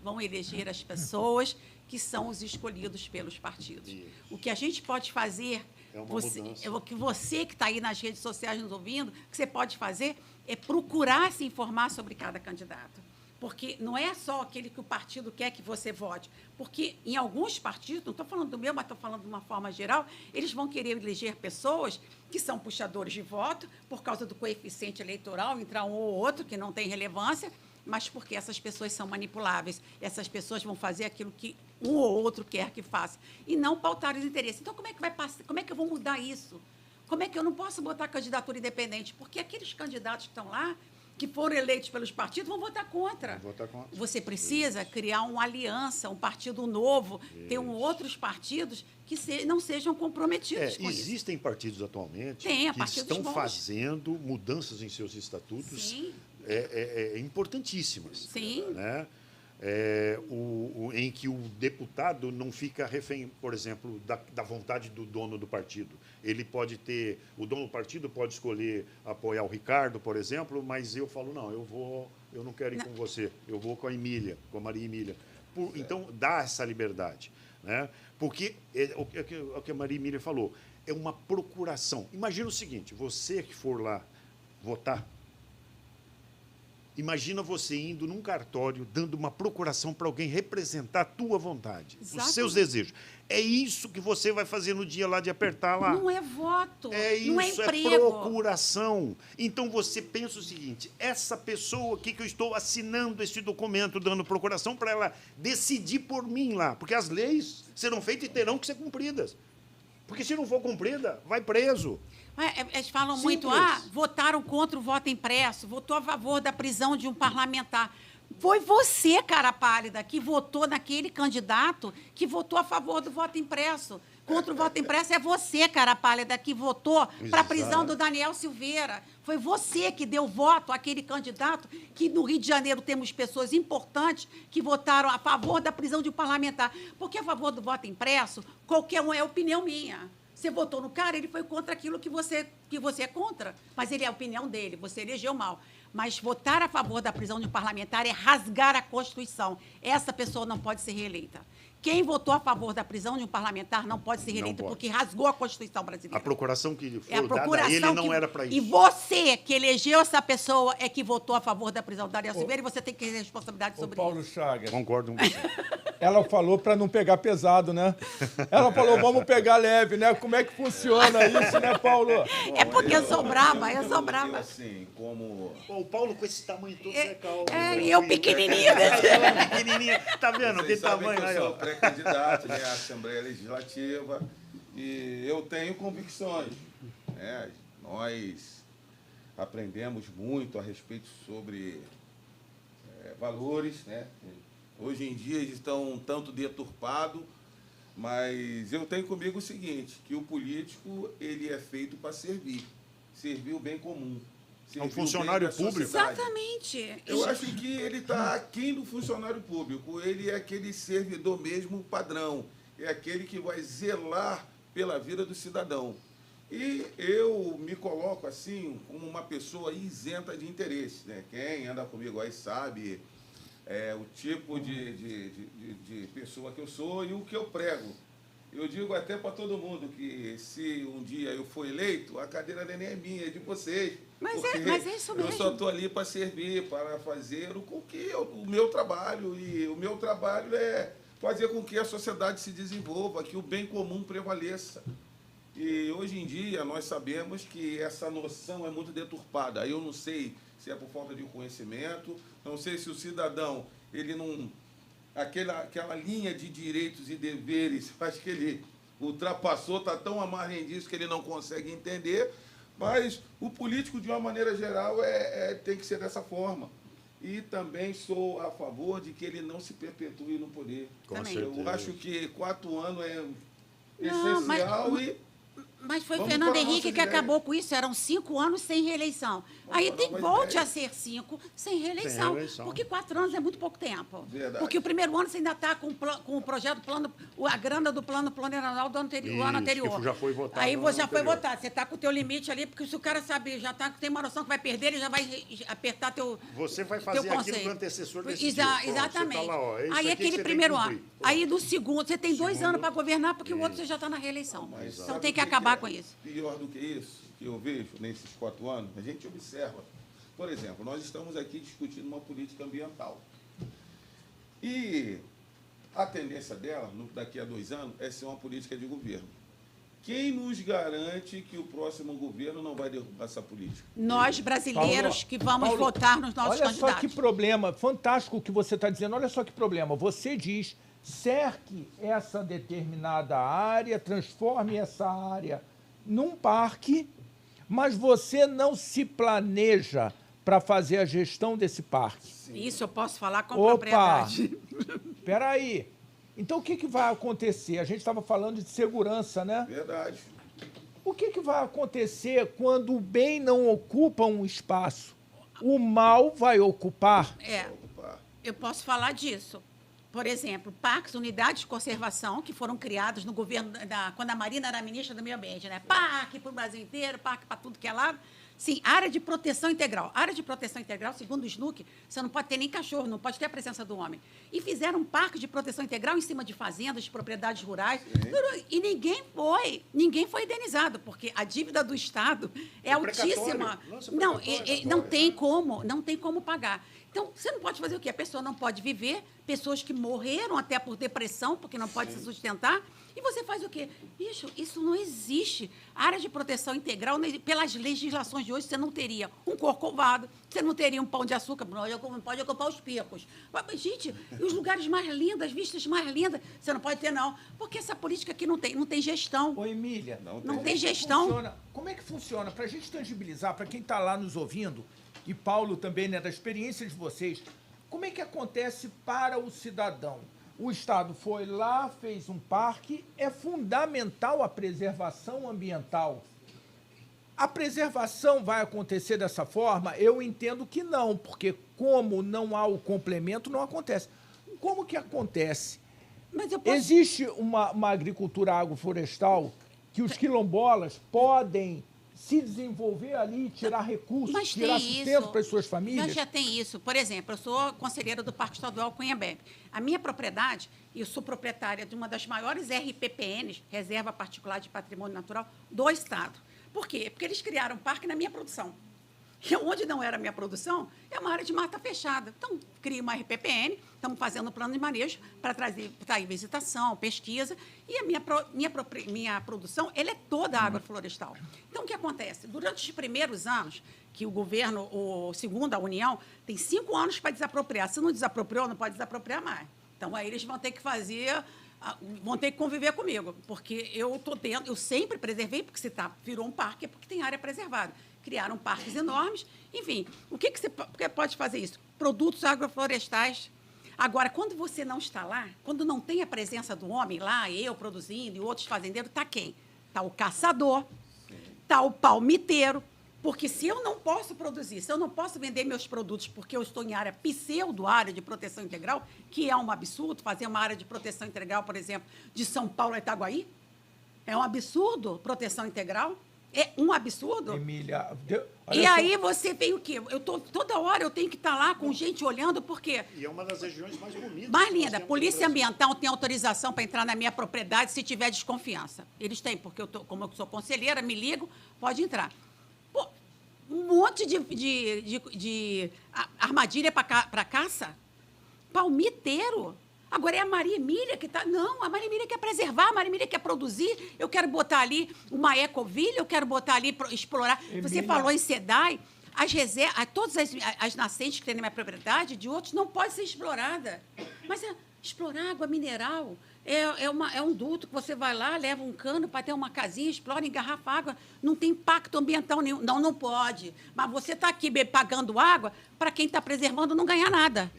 vão eleger as pessoas que são os escolhidos pelos partidos. Isso. O que a gente pode fazer, É uma mudança. o que você que está aí nas redes sociais nos ouvindo, o que você pode fazer é procurar se informar sobre cada candidato. Porque não é só aquele que o partido quer que você vote. Porque em alguns partidos, não estou falando do meu, mas estou falando de uma forma geral, eles vão querer eleger pessoas que são puxadores de voto por causa do coeficiente eleitoral, entrar um ou outro que não tem relevância, mas porque essas pessoas são manipuláveis. Essas pessoas vão fazer aquilo que um ou outro quer que faça e não pautar os interesses. Então, como é que vai passar? Como é que eu vou mudar isso? Como é que eu não posso botar candidatura independente? Porque aqueles candidatos que estão lá, que foram eleitos pelos partidos, vão votar contra. Vou votar contra. Você precisa criar uma aliança, um partido novo, ter outros partidos que não sejam comprometidos com isso. Existem partidos atualmente Tem, que partidos estão bons. fazendo mudanças em seus estatutos Sim. importantíssimas. Sim. Né? Em que o deputado não fica refém, por exemplo, da vontade do dono do partido. Ele pode ter, o dono do partido pode escolher apoiar o Ricardo, por exemplo, mas eu falo, não, eu não quero ir com você, eu vou com a Emília, com a Maria Emília. Então, dá essa liberdade. Né? Porque o que a Maria Emília falou, é uma procuração. Imagina o seguinte, você que for lá votar, imagina você indo num cartório, dando uma procuração para alguém representar a tua vontade, Exatamente. os seus desejos. É isso que você vai fazer no dia lá de apertar lá. Não é voto, É isso, não é emprego. procuração. Então, você pensa o seguinte, essa pessoa aqui que eu estou assinando esse documento, dando procuração para ela decidir por mim lá, porque as leis serão feitas e terão que ser cumpridas. Porque se não for cumprida, vai preso. Eles falam Simples. muito, votaram contra o voto impresso, votou a favor da prisão de um parlamentar. Foi você, cara pálida, que votou naquele candidato que votou a favor do voto impresso. Contra o voto impresso é você, cara pálida, que votou para a prisão do Daniel Silveira. Foi você que deu voto àquele candidato que no Rio de Janeiro temos pessoas importantes que votaram a favor da prisão de um parlamentar. Porque a favor do voto impresso, qualquer um é opinião minha. Você votou no cara, ele foi contra aquilo que você é contra. Mas ele é a opinião dele, você elegeu mal. Mas votar a favor da prisão de um parlamentar é rasgar a Constituição. Essa pessoa não pode ser reeleita. Quem votou a favor da prisão de um parlamentar não pode ser reeleito porque rasgou a Constituição brasileira. A procuração que foi É a procuração dada a ele não era para isso. E você, que elegeu essa pessoa, é que votou a favor da prisão do Daniel Silveira e você tem que ter responsabilidade sobre Paulo isso. Chagas, Concordo com você. ela falou para não pegar pesado, né? Ela falou, vamos pegar leve, né? Como é que funciona isso, né, Paulo? É porque eu sou brava, eu sou brava. Assim, como... Pô, o Paulo com esse tamanho todo é calmo. E eu pequenininha. Ela pequenininha. Tá vendo? Vocês Que sabem tamanho que aí, eu ó. sou pré-candidato, né, à Assembleia Legislativa e eu tenho convicções. Né? Nós aprendemos muito a respeito sobre valores. Né? Hoje em dia eles estão um tanto deturpados, mas eu tenho comigo o seguinte, que o político ele é feito para servir o bem comum. É um funcionário público. Exatamente. Eu acho que ele está aquém do funcionário público. Ele é aquele servidor mesmo padrão. É aquele que vai zelar pela vida do cidadão. E eu me coloco assim como uma pessoa isenta de interesse. Né? Quem anda comigo aí sabe o tipo de pessoa que eu sou e o que eu prego. Eu digo até para todo mundo que se um dia eu for eleito, a cadeira nem é minha, é de vocês. Mas é isso mesmo. Eu só estou ali para servir, para fazer o meu trabalho. E o meu trabalho é fazer com que a sociedade se desenvolva, que o bem comum prevaleça. E hoje em dia nós sabemos que essa noção é muito deturpada. Eu não sei se é por falta de conhecimento, não sei se o cidadão, ele não... Aquela linha de direitos e deveres, acho que ele ultrapassou, está tão amarrado disso que ele não consegue entender, mas o político, de uma maneira geral, tem que ser dessa forma. E também sou a favor de que ele não se perpetue no poder. Com Também. certeza. Eu acho que 4 anos é Não, essencial Mas foi Vamos Fernando pôr a Henrique nossa que ideia. acabou com isso. Eram 5 anos sem reeleição. Aí pôr uma volte ideia. a ser 5 sem reeleição. Sem reeleição. Porque 4 anos é muito pouco tempo. Verdade. Porque o primeiro ano você ainda está com o projeto, a grana do plano plurianual do ano Isso, anterior. que já foi votado Aí no você ano já foi anterior. votado. Você está com o teu limite ali, porque se o cara sabe, tem uma noção que vai perder, ele já vai apertar teu Você vai teu fazer aquilo conceito. que o antecessor decidiu. Pronto, Exatamente. Você tá lá, ó, é isso aí aqui que aquele você primeiro tem que ano. cumprir. Aí do segundo, você tem 2 anos para governar, porque o outro você já está na reeleição. Mas Então sabe tem o que acabar é com isso. Pior do que isso, que eu vejo nesses 4 anos, a gente observa. Por exemplo, nós estamos aqui discutindo uma política ambiental. E a tendência dela, daqui a 2 anos, é ser uma política de governo. Quem nos garante que o próximo governo não vai derrubar essa política? Nós, brasileiros, Paulo, que vamos Paulo, votar nos nossos olha candidatos. só que problema, fantástico o que você está dizendo. Olha só que problema. Você diz, cerque essa determinada área, transforme essa área num parque, mas você não se planeja para fazer a gestão desse parque. Isso eu posso falar com Opa! propriedade. Espera aí. Então, o que vai acontecer? A gente estava falando de segurança, né? Verdade. O que vai acontecer quando o bem não ocupa um espaço? O mal vai ocupar? Opa. Eu posso falar disso. Por exemplo, parques, unidades de conservação que foram criadas no governo, quando a Marina era ministra do Meio Ambiente, né? Parque para o Brasil inteiro, parque para tudo que é lado. Sim, área de proteção integral. Área de proteção integral, segundo o SNUC, você não pode ter nem cachorro, não pode ter a presença do homem. E fizeram um parque de proteção integral em cima de fazendas, de propriedades rurais. E ninguém foi indenizado, porque a dívida do Estado é altíssima. Nossa, Não, precatório. não tem como pagar. Então, você não pode fazer o quê? A pessoa não pode viver, pessoas que morreram até por depressão, porque não pode se sustentar, e você faz o quê? Bicho, isso não existe. A área de proteção integral, pelas legislações de hoje, você não teria um corcovado, você não teria um pão de açúcar, não pode ocupar os picos. Mas, gente, e os lugares mais lindos, as vistas mais lindas, você não pode ter, não. Porque essa política aqui não tem gestão. Ô, Emília, Não tem gestão. Como é que funciona? Para a gente tangibilizar, para quem está lá nos ouvindo, e Paulo também, né, da experiência de vocês, como é que acontece para o cidadão? O Estado foi lá, fez um parque, é fundamental a preservação ambiental. A preservação vai acontecer dessa forma? Eu entendo que não, porque como não há o complemento, não acontece. Como que acontece? Mas eu posso... Existe uma agricultura agroflorestal que os quilombolas podem se desenvolver ali, tirar recursos, Mas tirar tem sustento isso. para as suas famílias? Mas já tem isso. Por exemplo, eu sou conselheira do Parque Estadual Cunhabebe. A minha propriedade, eu sou proprietária de uma das maiores RPPNs, Reserva Particular de Patrimônio Natural, do Estado. Por quê? Porque eles criaram um parque na minha produção. E onde não era a minha produção, é uma área de mata fechada. Então, cria uma RPPN, estamos fazendo um plano de manejo para trazer visitação, pesquisa, e a minha produção ela é toda agroflorestal. Então, o que acontece? Durante os primeiros anos, que o governo, segundo a União, tem 5 anos para desapropriar. Se não desapropriou, não pode desapropriar mais. Então, aí eles vão ter que vão ter que conviver comigo, porque eu sempre preservei, porque se virou um parque, é porque tem área preservada. Criaram parques enormes. Enfim, o que você pode fazer isso? Produtos agroflorestais. Agora, quando você não está lá, quando não tem a presença do homem lá, eu produzindo e outros fazendeiros, está quem? Está o caçador, está o palmiteiro. Porque se eu não posso produzir, se eu não posso vender meus produtos porque eu estou em área pseudo-área de proteção integral, que é um absurdo, fazer uma área de proteção integral, por exemplo, de São Paulo a Itaguaí, é um absurdo, proteção integral. É um absurdo. Emília, e aí você vem o quê? Toda hora eu tenho que estar lá com gente olhando, porque... E é uma das regiões mais bonitas. Mais que nós linda. temos Polícia no Brasil. Ambiental tem autorização para entrar na minha propriedade se tiver desconfiança. Eles têm, porque como eu sou conselheira, me ligo, pode entrar. Pô, um monte de armadilha para caça. Palmiteiro. Agora é a Maria Emília que está... Não, a Maria Emília quer preservar, a Maria Emília quer produzir. Eu quero botar ali uma ecoville, eu quero botar ali para explorar. Emília. Você falou em SEDAI, todas as nascentes que tem na minha propriedade, de outros, não pode ser explorada. Mas explorar água mineral é um duto que você vai lá, leva um cano para ter uma casinha, explora, engarrafa água, não tem impacto ambiental nenhum. Não pode. Mas você está aqui pagando água para quem está preservando não ganhar nada.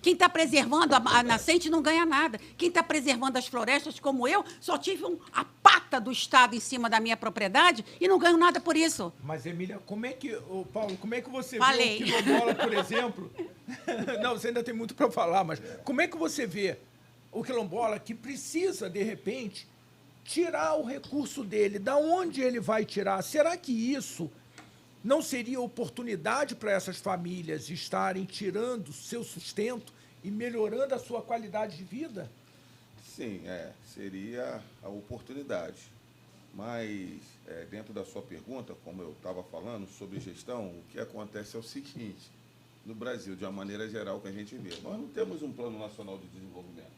Quem está preservando a nascente não ganha nada. Quem está preservando as florestas, como eu, só tive a pá psicopata do Estado em cima da minha propriedade e não ganho nada por isso. Mas, Emília, Paulo, como é que você Falei. vê o quilombola, por exemplo? Não, você ainda tem muito para falar, mas como é que você vê o quilombola que precisa, de repente, tirar o recurso dele? Da onde ele vai tirar? Será que isso não seria oportunidade para essas famílias estarem tirando seu sustento e melhorando a sua qualidade de vida? Sim, seria a oportunidade. Mas, dentro da sua pergunta, como eu estava falando sobre gestão, o que acontece é o seguinte: no Brasil, de uma maneira geral, que a gente vê, nós não temos um plano nacional de desenvolvimento.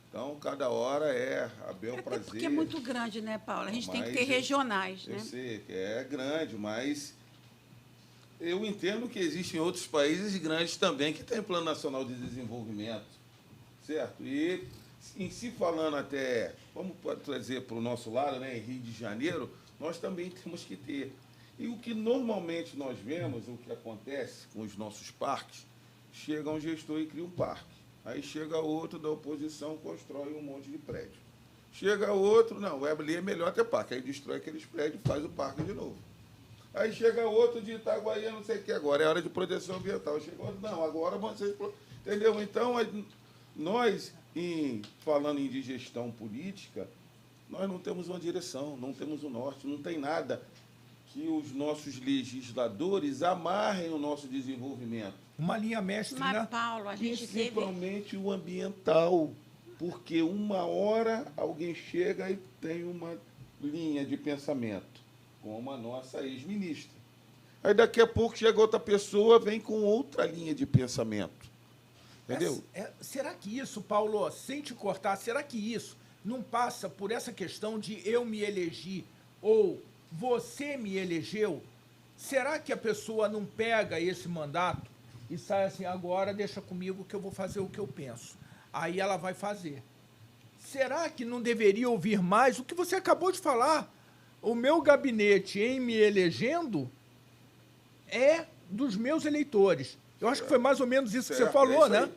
Então, cada hora é a bel prazer. Porque é muito grande, né, Paulo? A gente tem que ter regionais, né? Eu sei que é grande, mas eu entendo que existem outros países grandes também que têm plano nacional de desenvolvimento, certo? E, em se falando até, vamos trazer para o nosso lado, né, em Rio de Janeiro, nós também temos que ter. E o que normalmente nós vemos, o que acontece com os nossos parques, chega um gestor e cria um parque. Aí chega outro da oposição, constrói um monte de prédio. Chega outro, não, ali é melhor ter parque. Aí destrói aqueles prédios e faz o parque de novo. Aí chega outro de Itaguaí, não sei o que, agora é hora de proteção ambiental. Chega outro, não, agora vocês... Entendeu? Então, nós, falando em gestão política, nós não temos uma direção, não temos um norte, não tem nada que os nossos legisladores amarrem o nosso desenvolvimento. Uma linha mestre, Mas, né? Paulo, a gente teve... Principalmente o ambiental, porque uma hora alguém chega e tem uma linha de pensamento, como a nossa ex-ministra. Aí daqui a pouco chega outra pessoa, vem com outra linha de pensamento. Entendeu? Será que isso, Paulo, sem te cortar, será que isso não passa por essa questão de eu me elegi ou você me elegeu? Será que a pessoa não pega esse mandato e sai assim, agora deixa comigo que eu vou fazer o que eu penso? Aí ela vai fazer. Será que não deveria ouvir mais o que você acabou de falar? O meu gabinete, em me elegendo, é dos meus eleitores. Eu acho que foi mais ou menos isso que você falou, né?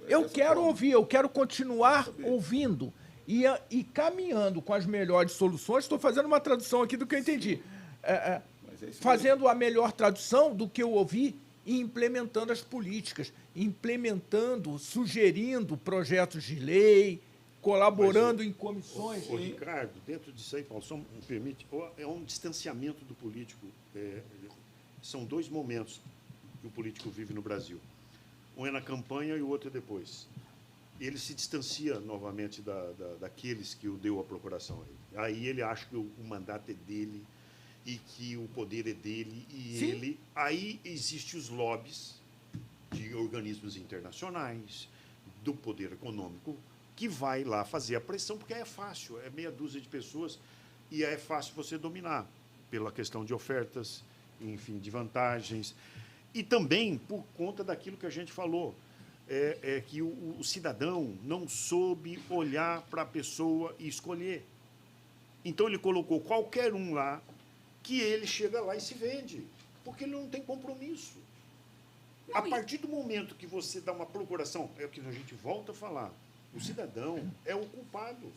Eu quero ouvir, eu quero continuar ouvindo e caminhando com as melhores soluções. Estou fazendo uma tradução aqui do que eu entendi. Fazendo a melhor tradução do que eu ouvi e implementando as políticas, implementando, sugerindo projetos de lei, colaborando em comissões. Ô, Ricardo, dentro disso aí, Paulo, só me permite, é um distanciamento do político. São dois momentos que o político vive no Brasil. Um é na campanha e o outro é depois. Ele se distancia novamente daqueles que o deu a procuração. Aí ele acha que o mandato é dele e que o poder é dele e Sim. ele... Aí existem os lobbies de organismos internacionais, do poder econômico, que vai lá fazer a pressão, porque é fácil, é meia dúzia de pessoas e é fácil você dominar pela questão de ofertas, enfim, de vantagens. E também por conta daquilo que a gente falou, que o cidadão não soube olhar para a pessoa e escolher. Então, ele colocou qualquer um lá, que ele chega lá e se vende, porque ele não tem compromisso. A partir do momento que você dá uma procuração, é o que a gente volta a falar, o cidadão é o culpado.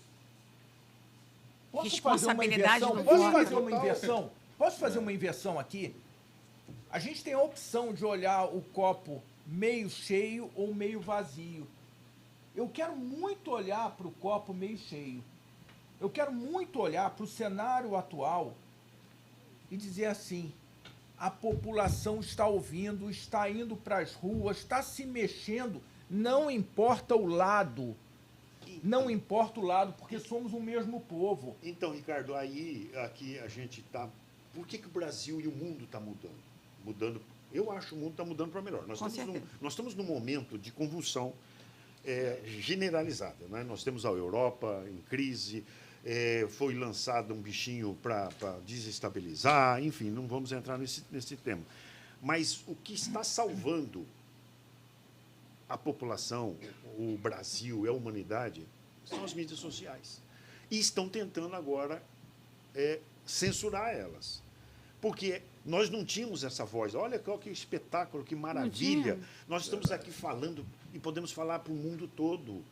Responsabilidade do Posso fazer voto. uma inversão? Posso fazer uma inversão aqui? A gente tem a opção de olhar o copo meio cheio ou meio vazio. Eu quero muito olhar para o copo meio cheio. Eu quero muito olhar para o cenário atual e dizer assim, a população está ouvindo, está indo para as ruas, está se mexendo, não importa o lado. Não importa o lado, porque somos o mesmo povo. Então, Ricardo, aí aqui a gente está... Por que o Brasil e o mundo está mudando? Eu acho que o mundo está mudando para melhor. Nós estamos num momento de convulsão generalizada. Né? Nós temos a Europa em crise, foi lançado um bichinho para desestabilizar, enfim, não vamos entrar nesse tema. Mas o que está salvando a população, o Brasil e a humanidade, são as mídias sociais. E estão tentando agora censurar elas. Porque nós não tínhamos essa voz. Olha que espetáculo, que maravilha. Nós estamos aqui falando e podemos falar para o mundo todo.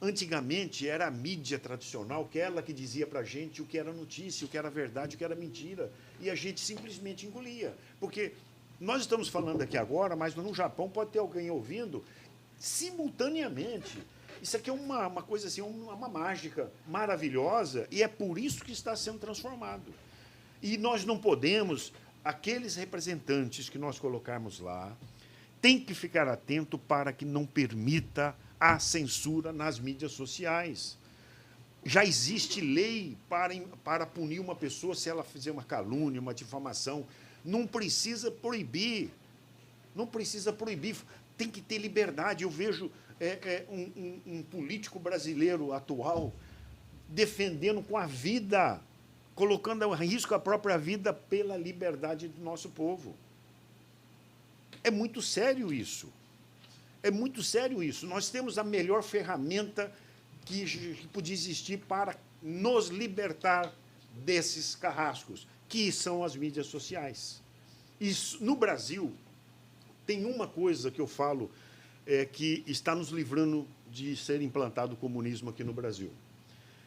Antigamente era a mídia tradicional, que ela que dizia para a gente o que era notícia, o que era verdade, o que era mentira. E a gente simplesmente engolia. Porque nós estamos falando aqui agora, mas no Japão pode ter alguém ouvindo simultaneamente. Isso aqui é uma coisa assim, uma mágica maravilhosa, e é por isso que está sendo transformado. E nós não podemos, aqueles representantes que nós colocarmos lá, tem que ficar atento para que não permita a censura nas mídias sociais. Já existe lei para punir uma pessoa se ela fizer uma calúnia, uma difamação. Não precisa proibir. Não precisa proibir. Tem que ter liberdade. Eu vejo um político brasileiro atual defendendo com a vida, colocando em risco a própria vida pela liberdade do nosso povo. É muito sério isso. É muito sério isso. Nós temos a melhor ferramenta que podia existir para nos libertar desses carrascos, que são as mídias sociais. Isso, no Brasil, tem uma coisa que eu falo que está nos livrando de ser implantado o comunismo aqui no Brasil.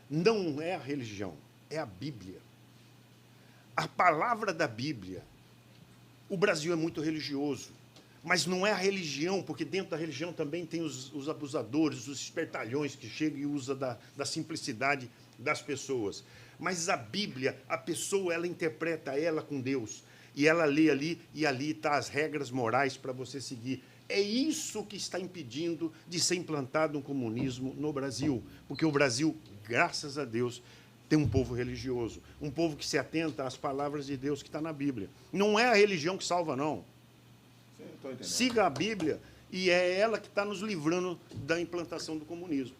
Não é a religião, é a Bíblia. A palavra da Bíblia. O Brasil é muito religioso, mas não é a religião, porque dentro da religião também tem os abusadores, os espertalhões que chegam e usam da simplicidade das pessoas. Mas a Bíblia, a pessoa, ela interpreta ela com Deus. E ela lê ali, e ali estão as regras morais para você seguir. É isso que está impedindo de ser implantado um comunismo no Brasil. Porque o Brasil, graças a Deus, tem um povo religioso. Um povo que se atenta às palavras de Deus que está na Bíblia. Não é a religião que salva, não. Siga a Bíblia, e é ela que está nos livrando da implantação do comunismo.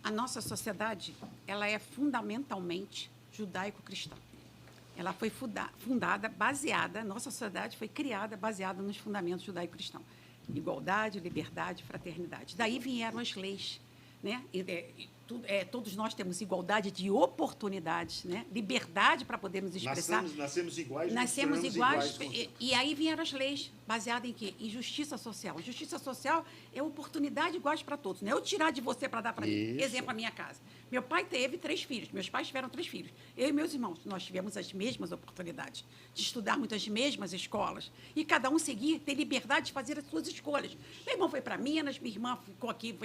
A nossa sociedade, ela é fundamentalmente judaico-cristã. Ela foi fundada, baseada, nossa sociedade foi criada baseada nos fundamentos judaico-cristãos. Igualdade, liberdade, fraternidade. Daí vieram as leis, né? Todos nós temos igualdade de oportunidades, né? Liberdade para poder nos expressar. Nascemos iguais. Nascemos iguais. E aí vieram as leis, baseadas em quê? Em justiça social. Justiça social é oportunidade iguais para todos. Não é eu tirar de você para dar para mim. Exemplo, a minha casa. Meu pai teve 3 filhos, meus pais tiveram 3 filhos. Eu e meus irmãos, nós tivemos as mesmas oportunidades de estudar muitas mesmas escolas. E cada um seguir, ter liberdade de fazer as suas escolhas. Meu irmão foi para Minas, minha irmã ficou aqui,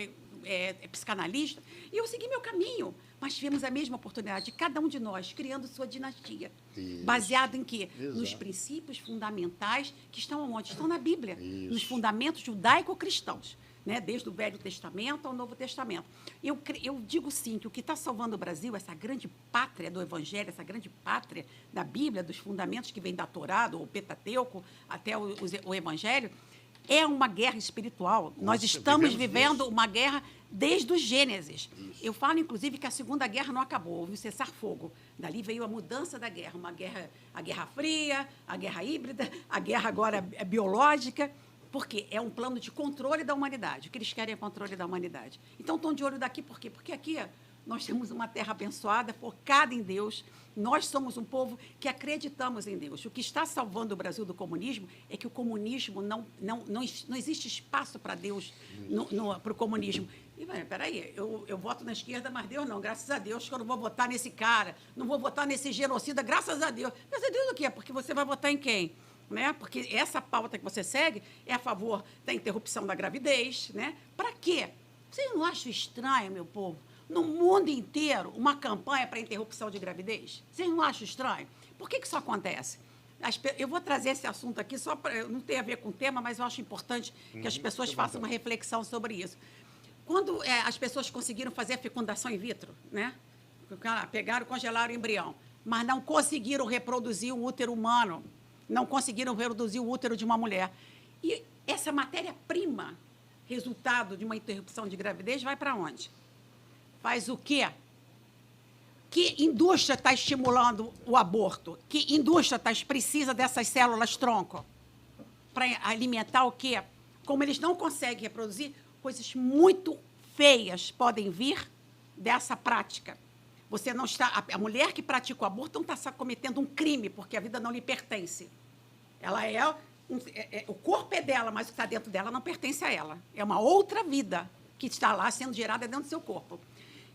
é psicanalista, e eu segui meu caminho, mas tivemos a mesma oportunidade, cada um de nós criando sua dinastia. Isso. Baseado em quê? Exato. Nos princípios fundamentais que estão onde? Estão na Bíblia, isso. Nos fundamentos judaico-cristãos, né? Desde o Velho Testamento ao Novo Testamento. Eu digo sim que o que está salvando o Brasil, essa grande pátria do Evangelho, essa grande pátria da Bíblia, dos fundamentos que vem da Torá, do Pentateuco, até o Evangelho, é uma guerra espiritual. Nossa, nós estamos vivendo uma guerra desde o Gênesis. Isso. Eu falo, inclusive, que a Segunda Guerra não acabou, houve um cessar-fogo. Dali veio a mudança da guerra, a Guerra Fria, a guerra híbrida, a guerra agora biológica, porque é um plano de controle da humanidade. O que eles querem é controle da humanidade. Então, estão de olho daqui, por quê? Porque aqui nós temos uma terra abençoada, focada em Deus. Nós somos um povo que acreditamos em Deus. O que está salvando o Brasil do comunismo é que o comunismo não existe espaço para Deus, para o comunismo. E, peraí, eu voto na esquerda, mas Deus não, graças a Deus que eu não vou votar nesse cara, não vou votar nesse genocida, graças a Deus. Graças a Deus o quê? Porque você vai votar em quem? Né? Porque essa pauta que você segue é a favor da interrupção da gravidez. Né? Para quê? Vocês não acham estranho, meu povo? No mundo inteiro, uma campanha para interrupção de gravidez? Vocês não acham estranho? Por que isso acontece? Eu vou trazer esse assunto aqui, só para, não tem a ver com o tema, mas eu acho importante que as pessoas façam uma reflexão sobre isso. Quando as pessoas conseguiram fazer a fecundação in vitro, né? Pegaram, congelaram o embrião, mas não conseguiram reproduzir o útero humano, não conseguiram reproduzir o útero de uma mulher. E essa matéria-prima, resultado de uma interrupção de gravidez, vai para onde? Faz o quê? Que indústria está estimulando o aborto? Que indústria precisa dessas células-tronco? Para alimentar o quê? Como eles não conseguem reproduzir, coisas muito feias podem vir dessa prática. Você não está, a mulher que pratica o aborto não está cometendo um crime, porque a vida não lhe pertence. Ela o corpo é dela, mas o que está dentro dela não pertence a ela. É uma outra vida. que está lá sendo gerada dentro do seu corpo.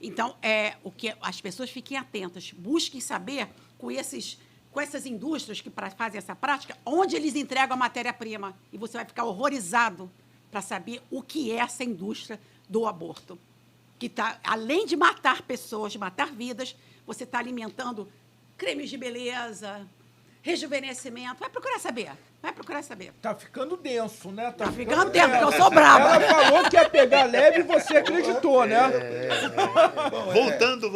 Então, o que as pessoas fiquem atentas, busquem saber com essas indústrias que fazem essa prática, onde eles entregam a matéria-prima. E você vai ficar horrorizado para saber o que é essa indústria do aborto. Que tá, além de matar pessoas, de matar vidas, você está alimentando cremes de beleza, rejuvenescimento. Vai procurar saber. Vai procurar saber. Tá ficando denso, né? Tá ficando denso, porque eu sou brava. Ela falou que ia pegar leve e você acreditou, né? Bom, Voltando.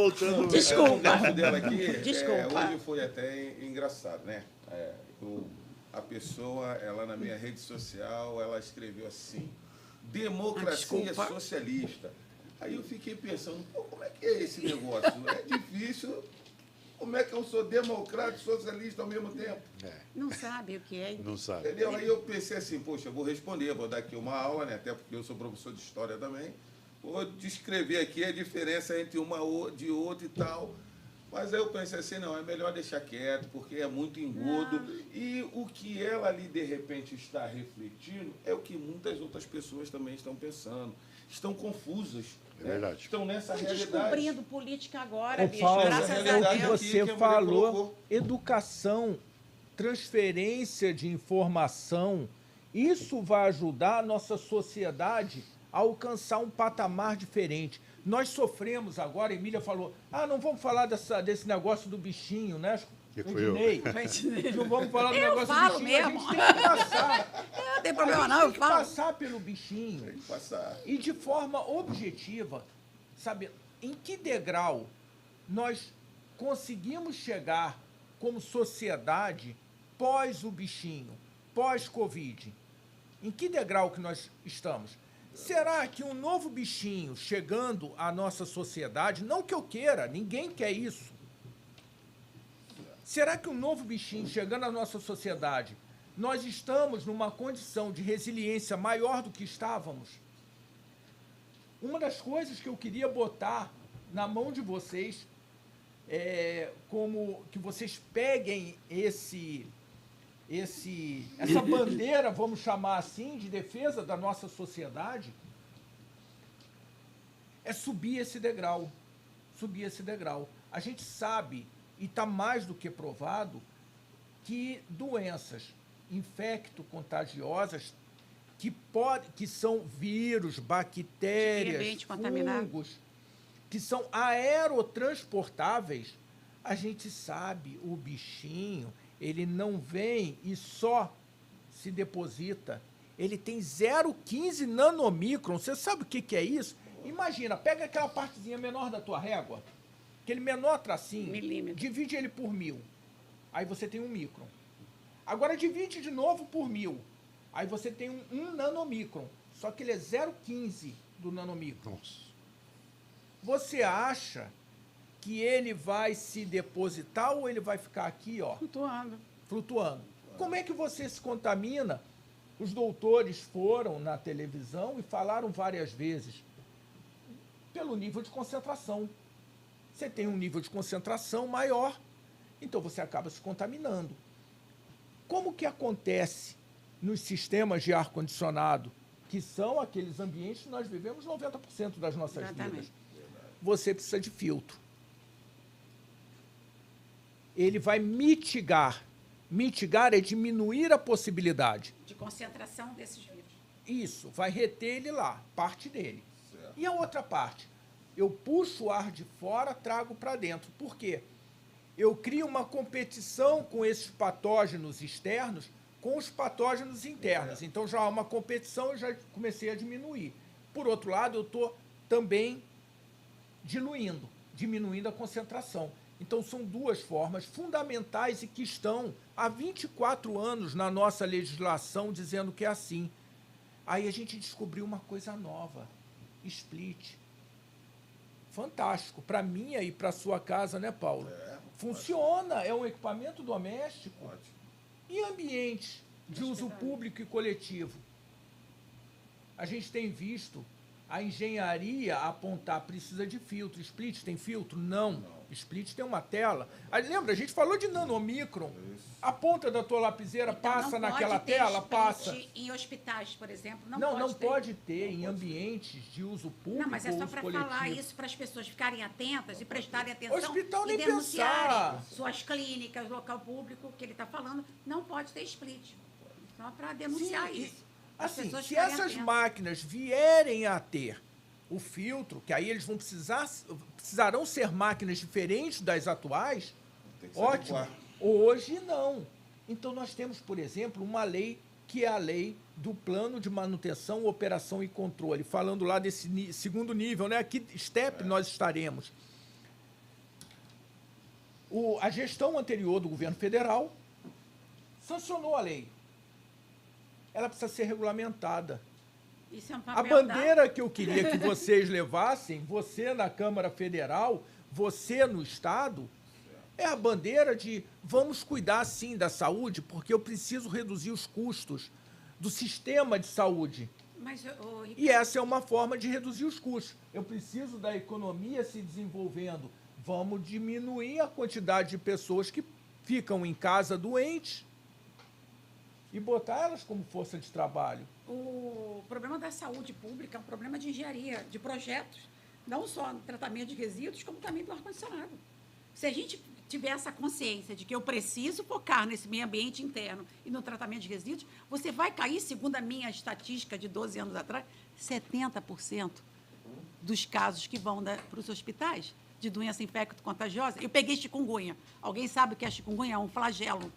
Desculpa. O dela aqui, Desculpa. hoje foi até engraçado, né? A pessoa, ela na minha rede social, ela escreveu assim, democracia Desculpa. socialista. Aí eu fiquei pensando, pô, como é que é esse negócio? É difícil. Como é que eu sou democrata e socialista ao mesmo tempo? Não sabe o que é. Não sabe. Entendeu? Aí eu pensei assim, poxa, eu vou responder, vou dar aqui uma aula, né? Até porque eu sou professor de história também. Vou descrever aqui a diferença entre uma de outra e tal. Mas aí eu pensei assim, não, é melhor deixar quieto, porque é muito engodo. E o que ela ali, de repente, está refletindo é o que muitas outras pessoas também estão pensando. Estão confusas. É verdade. Estão nessa realidade. Descobrindo política agora, Ô, bicho, Paulo, graças é a o Deus. que aqui você que a mulher falou, colocou. educação, transferência de informação, isso vai ajudar a nossa sociedade a alcançar um patamar diferente. Nós sofremos agora, a Emília falou, não vamos falar desse negócio do bichinho, né? Que foi eu. Ednei? Não vamos falar do Eu negócio falo do bichinho, mesmo. a gente tem que passar. Não tem problema A gente não, tem eu que falo. passar pelo bichinho. Tem que passar. E de forma objetiva, saber em que degrau nós conseguimos chegar como sociedade pós o bichinho, pós-Covid. Em que degrau que nós estamos? Será que um novo bichinho chegando à nossa sociedade, não que eu queira, ninguém quer isso. Será que um novo bichinho chegando à nossa sociedade, nós estamos numa condição de resiliência maior do que estávamos? Uma das coisas que eu queria botar na mão de vocês é como que vocês peguem essa bandeira, vamos chamar assim, de defesa da nossa sociedade, é subir esse degrau. Subir esse degrau. A gente sabe, e está mais do que provado, que doenças infecto-contagiosas que são vírus, bactérias, fungos, que são aerotransportáveis, a gente sabe, o bichinho, ele não vem e só se deposita. Ele tem 0,15 nanomicron. Você sabe o que é isso? Imagina, pega aquela partezinha menor da tua régua, aquele menor tracinho, Milímetro. divide ele por 1000. Aí você tem 1 micron. Agora divide de novo por 1000. Aí você tem um nanomicron. Só que ele é 0,15 do nanomicron. Nossa. Você acha que ele vai se depositar ou ele vai ficar aqui, ó, flutuando? Como é que você se contamina? Os doutores foram na televisão e falaram várias vezes pelo nível de concentração. Você tem um nível de concentração maior, então você acaba se contaminando. Como que acontece nos sistemas de ar-condicionado, que são aqueles ambientes que nós vivemos 90% das nossas vidas? Você precisa de filtro. Ele vai mitigar. Mitigar é diminuir a possibilidade. De concentração desses vírus. Isso, vai reter ele lá, parte dele. Certo. E a outra parte? Eu puxo o ar de fora, trago para dentro. Por quê? Eu crio uma competição com esses patógenos externos com os patógenos internos. Então, já há uma competição e já comecei a diminuir. Por outro lado, eu estou também diminuindo a concentração. Então, são duas formas fundamentais e que estão há 24 anos na nossa legislação dizendo que é assim. Aí a gente descobriu uma coisa nova, split. Fantástico. Para mim e para a sua casa, né, Paulo? Funciona, é um equipamento doméstico. Ótimo. E ambientes de uso público e coletivo? A gente tem visto a engenharia apontar precisa de filtro. Split tem filtro? Não. Split tem uma tela. Aí, lembra, a gente falou de nanomicron. A ponta da tua lapiseira Então, passa não naquela pode ter tela, split passa. Em hospitais, por exemplo, não, Não ter. pode ter em ambientes de uso público. Não, mas é ou só uso para coletivo. falar isso para as pessoas ficarem atentas e prestarem atenção Hospital e nem denunciarem pensar. suas clínicas, local público que ele está falando, não pode ter split. Só para denunciar Sim, isso. As Assim, pessoas se ficarem essas atentas. máquinas vierem a ter o filtro, que aí eles precisarão ser máquinas diferentes das atuais, Tem que se ótimo. adequar. Hoje não. Então nós temos, por exemplo, uma lei que é a lei do plano de manutenção, operação e controle, falando lá desse segundo nível, né? Que step nós estaremos. A gestão anterior do governo federal sancionou a lei. Ela precisa ser regulamentada. Isso é um A papel bandeira que eu queria que vocês levassem, você na Câmara Federal, você no Estado, é a bandeira de vamos cuidar, sim, da saúde, porque eu preciso reduzir os custos do sistema de saúde. Mas, E essa é uma forma de reduzir os custos. Eu preciso da economia se desenvolvendo. Vamos diminuir a quantidade de pessoas que ficam em casa doentes e botar elas como força de trabalho. o problema da saúde pública é um problema de engenharia, de projetos, não só no tratamento de resíduos, como também do ar-condicionado. Se a gente tiver essa consciência de que eu preciso focar nesse meio ambiente interno e no tratamento de resíduos, você vai cair, segundo a minha estatística de 12 anos atrás, 70% dos casos que vão para os hospitais de doença infecto-contagiosa. Eu peguei chikungunya. Alguém sabe o que é chikungunya? É um flagelo.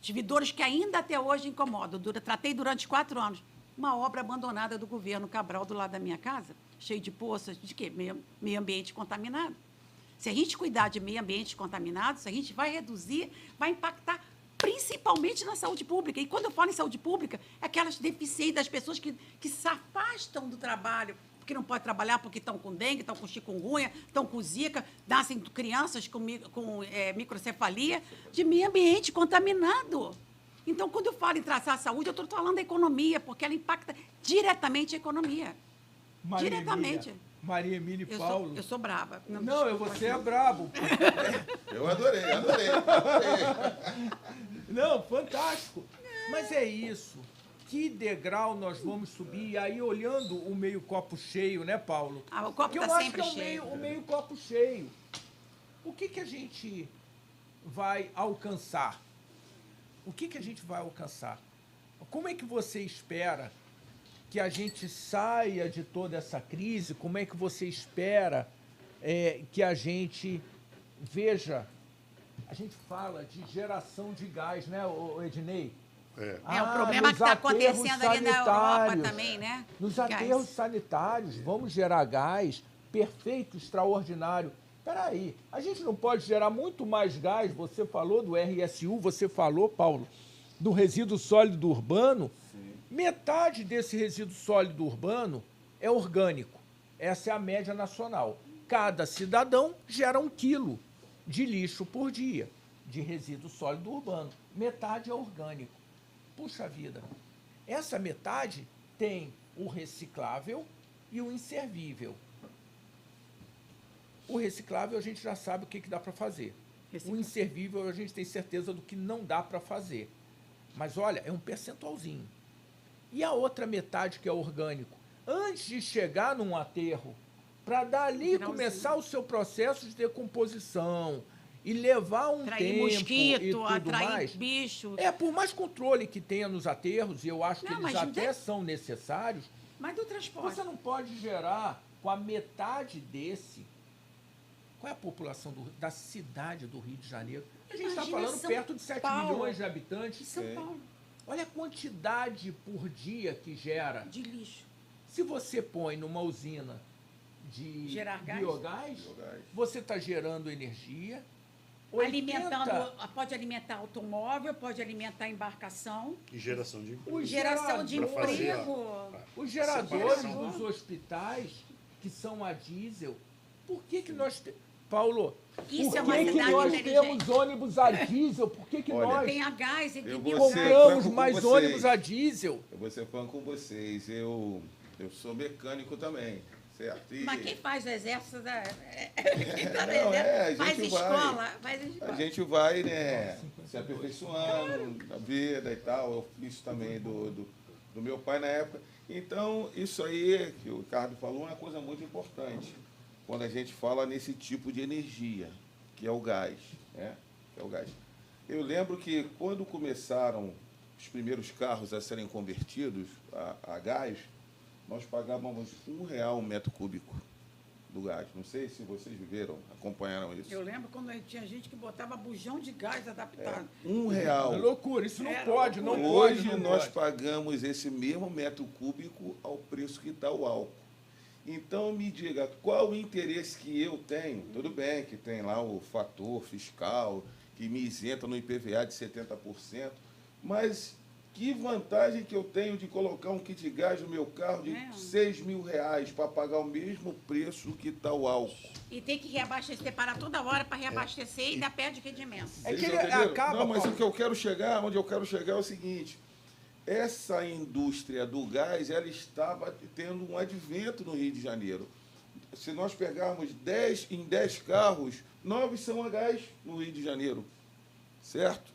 Tive dores que ainda até hoje incomodam. Tratei durante 4 anos. Uma obra abandonada do governo Cabral do lado da minha casa, cheio de poças, de quê? Meio ambiente contaminado. Se a gente cuidar de meio ambiente contaminados, a gente vai reduzir, vai impactar principalmente na saúde pública. E quando eu falo em saúde pública, é aquelas deficiências das pessoas que se afastam do trabalho, porque não podem trabalhar porque estão com dengue, estão com chikungunya, estão com zika, nascem crianças com microcefalia, de meio ambiente contaminado. Então, quando eu falo em tratar a saúde, eu estou falando da economia, porque ela impacta diretamente a economia. Diretamente. Maria Emília e Paulo. Eu sou brava. Não, você é brabo. Eu adorei. Não, fantástico. Mas é isso. Que degrau nós vamos subir? E aí, olhando o meio copo cheio, né, Paulo? O copo está sempre cheio. O meio copo cheio. O que a gente vai alcançar? O que a gente vai alcançar? Como é que você espera que a gente saia de toda essa crise? Como é que você espera que a gente veja? A gente fala de geração de gás, né, Ednei? O problema que está acontecendo ali na Europa também, né? Nos aterros sanitários, vamos gerar gás perfeito, extraordinário. Espera aí, a gente não pode gerar muito mais gás? Você falou do RSU, você falou, Paulo, do resíduo sólido urbano. Sim. Metade desse resíduo sólido urbano é orgânico. Essa é a média nacional. Cada cidadão gera 1 quilo de lixo por dia, de resíduo sólido urbano. Metade é orgânico. Puxa vida, essa metade tem o reciclável e o inservível. O reciclável a gente já sabe o que dá para fazer. O inservível a gente tem certeza do que não dá para fazer. Mas olha, é um percentualzinho. E a outra metade que é orgânico? Antes de chegar num aterro, para dali começar o seu processo de decomposição, e levar um atrair tempo mosquito, e tudo atrair mais, bicho. Por mais controle que tenha nos aterros, e eu acho que eles até são necessários, mas do transporte. Você não pode gerar com a metade desse. Qual é a população da cidade do Rio de Janeiro? A gente está falando perto de 7 milhões de habitantes. São Paulo. Olha a quantidade por dia que gera. De lixo. Se você põe numa usina de biogás, você está gerando energia. Pode alimentar automóvel, pode alimentar embarcação. E geração de emprego. Geração de emprego. Os geradores nos hospitais, que são a diesel, por que nós... Paulo, isso por que nós temos ônibus a diesel? Por que nós tem a gás, compramos mais ônibus a diesel? Eu vou ser fã com vocês. Eu Eu sou mecânico também, certo? Mas quem faz o exército, quem tá no Não, exército, a faz gente escola, vai. faz escola. A gente vai, né, se aperfeiçoando na vida e tal. Eu fiz também do meu pai na época. Então, isso aí que o Ricardo falou é uma coisa muito importante quando a gente fala nesse tipo de energia, que é o gás, né? Que é o gás. Eu lembro que quando começaram os primeiros carros a serem convertidos a gás, nós pagávamos R$1 um metro cúbico do gás. Não sei se vocês viveram, acompanharam isso. Eu lembro quando tinha gente que botava bujão de gás adaptado. R$1. É loucura, isso não Era pode, não loucura. pode. Hoje não nós pode. pagamos esse mesmo metro cúbico ao preço que está o álcool. Então me diga, qual o interesse que eu tenho? Tudo bem que tem lá o fator fiscal, que me isenta no IPVA de 70%, mas que vantagem que eu tenho de colocar um kit de gás no meu carro de R$6.000 para pagar o mesmo preço que está o álcool? E tem que reabastecer, parar toda hora para reabastecer e ainda perde rendimento. É Vocês que ele entenderam? acaba, Não, mas Paulo. o que eu quero chegar, onde eu quero chegar é o seguinte: essa indústria do gás, ela estava tendo um advento no Rio de Janeiro. Se nós pegarmos 10 carros, 9 são a gás no Rio de Janeiro, certo?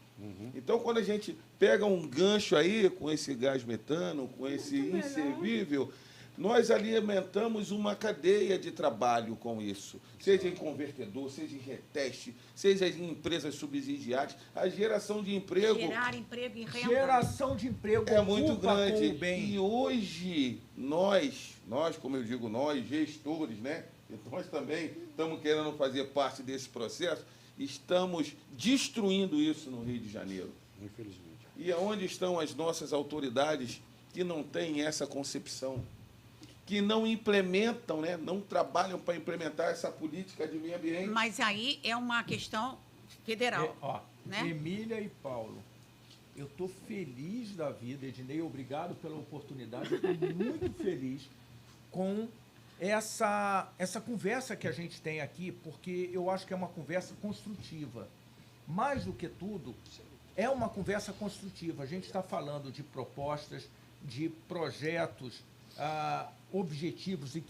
Então, quando a gente pega um gancho aí com esse gás metano, com esse inservível, nós alimentamos uma cadeia de trabalho com isso. Seja em convertedor, seja em reteste, seja em empresas subsidiadas, a geração de emprego Gerar emprego e renda. Geração de emprego é muito ocupa grande. com o bem. E hoje, nós, como eu digo, nós, gestores, né? E nós também estamos querendo fazer parte desse processo, estamos destruindo isso no Rio de Janeiro. Infelizmente. E aonde estão as nossas autoridades que não têm essa concepção, que não implementam, né? Não trabalham para implementar essa política de meio ambiente? Mas aí é uma questão federal. Né? Emília e Paulo, eu estou feliz da vida, Ednei, obrigado pela oportunidade, eu estou muito feliz com essa conversa que a gente tem aqui, porque eu acho que é uma conversa construtiva. Mais do que tudo, é uma conversa construtiva. A gente está falando de propostas, de projetos objetivos e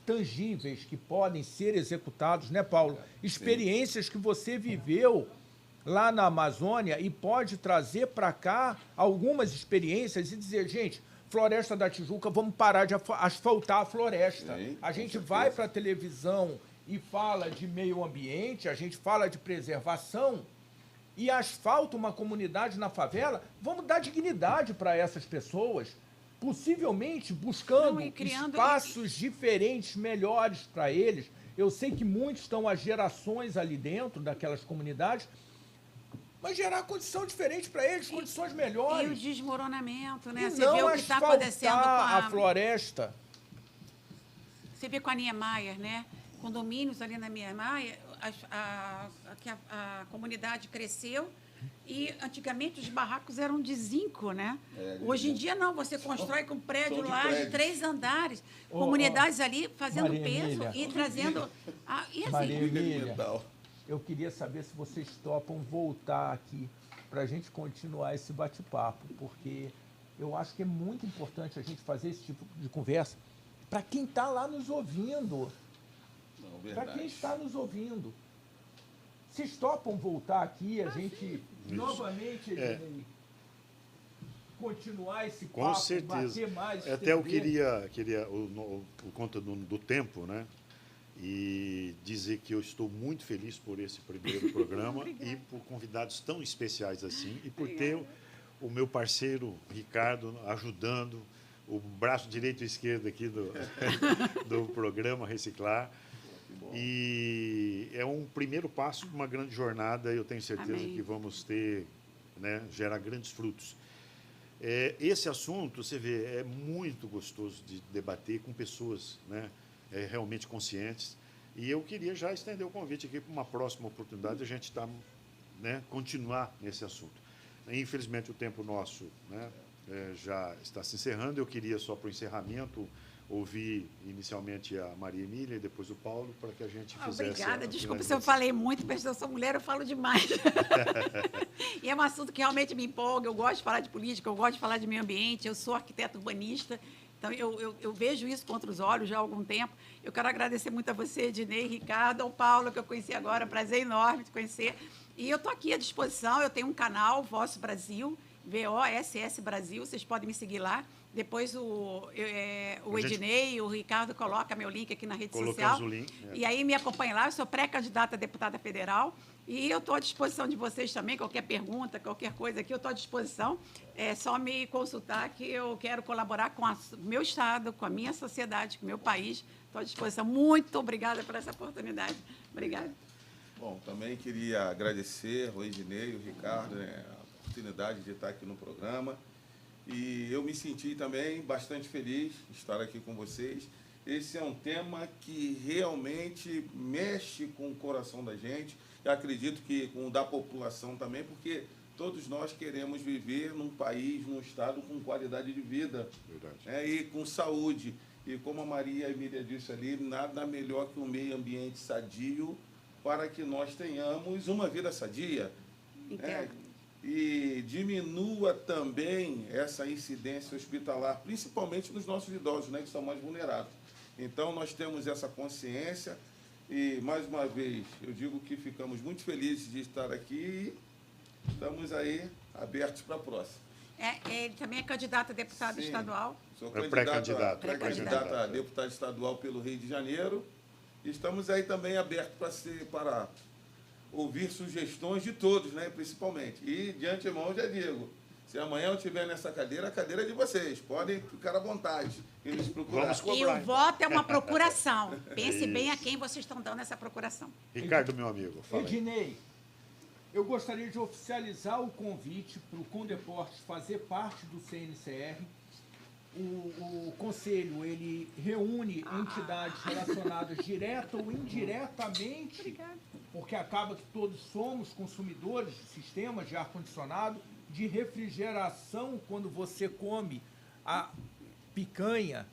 tangíveis que podem ser executados, né, Paulo? Experiências que você viveu lá na Amazônia e pode trazer para cá algumas experiências e dizer, gente, Floresta da Tijuca, vamos parar de asfaltar a floresta. Sim, a gente com vai certeza. para a televisão e fala de meio ambiente, a gente fala de preservação e asfalta uma comunidade na favela, vamos dar dignidade para essas pessoas, possivelmente buscando Não, e criando- espaços diferentes, melhores para eles. Eu sei que muitos estão há gerações ali dentro daquelas comunidades, mas gerar condição diferente para eles, condições E o melhores. desmoronamento, né? E Você não vê o que está acontecendo com asfaltar a floresta. Você vê com a Niemeyer, né? Condomínios ali na Niemeyer, a comunidade cresceu e antigamente os barracos eram de zinco, né? Hoje em dia não, você constrói com prédio são de lá de prédio. 3 andares, comunidades ali fazendo Maria peso Emília. e trazendo... e assim, Maria Emília, Ambiental. eu queria saber se vocês topam voltar aqui para a gente continuar esse bate-papo, porque eu acho que é muito importante a gente fazer esse tipo de conversa para quem está lá nos ouvindo. Não, Para verdade. quem está nos ouvindo. Vocês topam voltar aqui, a gente novamente continuar esse Com papo, certeza. bater mais. Até eu estender. queria por conta do tempo, né? E dizer que eu estou muito feliz por esse primeiro programa e por convidados tão especiais assim e por ter o meu parceiro Ricardo ajudando, o braço direito e esquerdo aqui do programa Reciclar. E é um primeiro passo de uma grande jornada, eu tenho certeza Amém. que vamos ter, né, gerar grandes frutos. Esse assunto, você vê, é muito gostoso de debater com pessoas, né, realmente conscientes. E eu queria já estender o convite aqui para uma próxima oportunidade, a gente né, continuar nesse assunto. Infelizmente, o tempo nosso, né, já está se encerrando. Eu queria só para o encerramento ouvir inicialmente a Maria Emília e depois o Paulo, para que a gente fizesse Obrigada. a Desculpa se eu finalização. falei muito, mas eu sou mulher, eu falo demais. E é um assunto que realmente me empolga. Eu gosto de falar de política, eu gosto de falar de meio ambiente. Eu sou arquiteta urbanista Então, eu vejo isso com outros olhos já há algum tempo. Eu quero agradecer muito a você, Ednei, Ricardo, ao Paulo, que eu conheci agora. Prazer enorme de conhecer. E eu estou aqui à disposição. Eu tenho um canal, Vosso Brasil, VOSS Brasil. Vocês podem me seguir lá. Depois o Ednei, o Ricardo coloca meu link aqui na rede social. O link. E aí me acompanhe lá. Eu sou pré-candidata a deputada federal. E eu estou à disposição de vocês também. Qualquer pergunta, qualquer coisa aqui, eu estou à disposição. É só me consultar que eu quero colaborar com o meu Estado, com a minha sociedade, com o meu país. Estou à disposição. Muito obrigada por essa oportunidade. Obrigada. Bom, também queria agradecer ao Ednei, o Ricardo, né, a oportunidade de estar aqui no programa. E eu me senti também bastante feliz de estar aqui com vocês. Esse é um tema que realmente mexe com o coração da gente. Eu acredito que com o da população também, porque todos nós queremos viver num país, num estado com qualidade de vida. Verdade. E com saúde. E como a Maria Emília disse ali, nada melhor que um meio ambiente sadio para que nós tenhamos uma vida sadia. E diminua também essa incidência hospitalar, principalmente nos nossos idosos, né, que são mais vulneráveis. Então, nós temos essa consciência e, mais uma vez, eu digo que ficamos muito felizes de estar aqui e estamos aí abertos para a próxima. Ele também é candidato a deputado estadual? Sou pré-candidato a deputado estadual pelo Rio de Janeiro. E estamos aí também abertos para ouvir sugestões de todos, né, principalmente. E, de antemão, já digo, se amanhã eu estiver nessa cadeira, a cadeira é de vocês. Podem ficar à vontade e nos procurar. E o voto é uma procuração. Pense bem a quem vocês estão dando essa procuração. Ricardo, meu amigo, fala aí. Ednei, eu gostaria de oficializar o convite para o Condeportes fazer parte do CNCR. O Conselho, ele reúne entidades relacionadas direta ou indiretamente, porque acaba que todos somos consumidores de sistemas de ar-condicionado, de refrigeração, quando você come a picanha,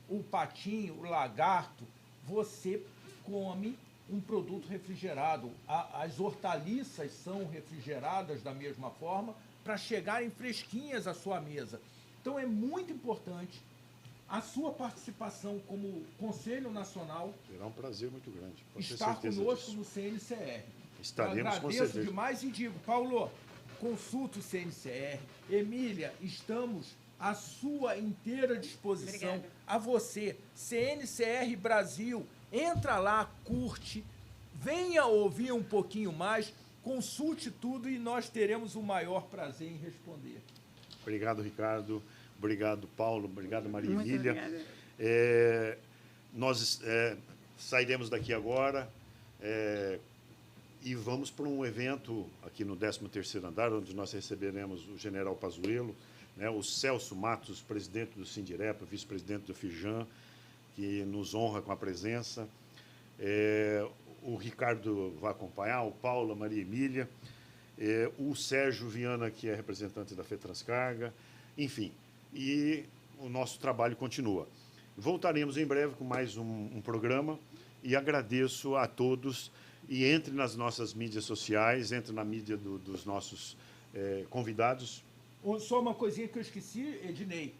o patinho, o lagarto, você come um produto refrigerado. As hortaliças são refrigeradas da mesma forma para chegarem fresquinhas à sua mesa. Então, é muito importante a sua participação como Conselho Nacional. Será um prazer muito grande. Estar conosco no CNCR. Estaremos com certeza. Agradeço demais e digo, Paulo, consulta o CNCR. Emília, estamos à sua inteira disposição. Obrigada. A você, CNCR Brasil, entra lá, curte, venha ouvir um pouquinho mais, consulte tudo e nós teremos o maior prazer em responder. Obrigado, Ricardo. Obrigado, Paulo. Obrigado, Maria Muito Emília. obrigada. Nós sairemos daqui agora e vamos para um evento aqui no 13º andar, onde nós receberemos o general Pazuello, né, o Celso Matos, presidente do Sindirepa, vice-presidente do Fijan, que nos honra com a presença. O Ricardo vai acompanhar, o Paulo, a Maria Emília. O Sérgio Viana, que é representante da FETranscarga, enfim, e o nosso trabalho continua. Voltaremos em breve com mais um programa e agradeço a todos e entre nas nossas mídias sociais, entre na mídia dos nossos convidados. Só uma coisinha que eu esqueci, Ednei,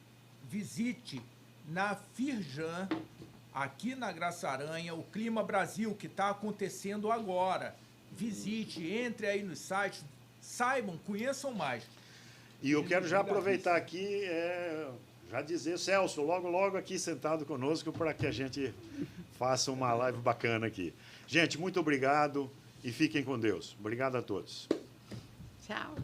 visite na Firjan, aqui na Graça Aranha, o Clima Brasil, que está acontecendo agora. Visite, entre aí nos sites, saibam, conheçam mais. E eu quero já aproveitar aqui, já dizer, Celso, logo, logo aqui sentado conosco para que a gente faça uma live bacana aqui. Gente, muito obrigado e fiquem com Deus. Obrigado a todos. Tchau.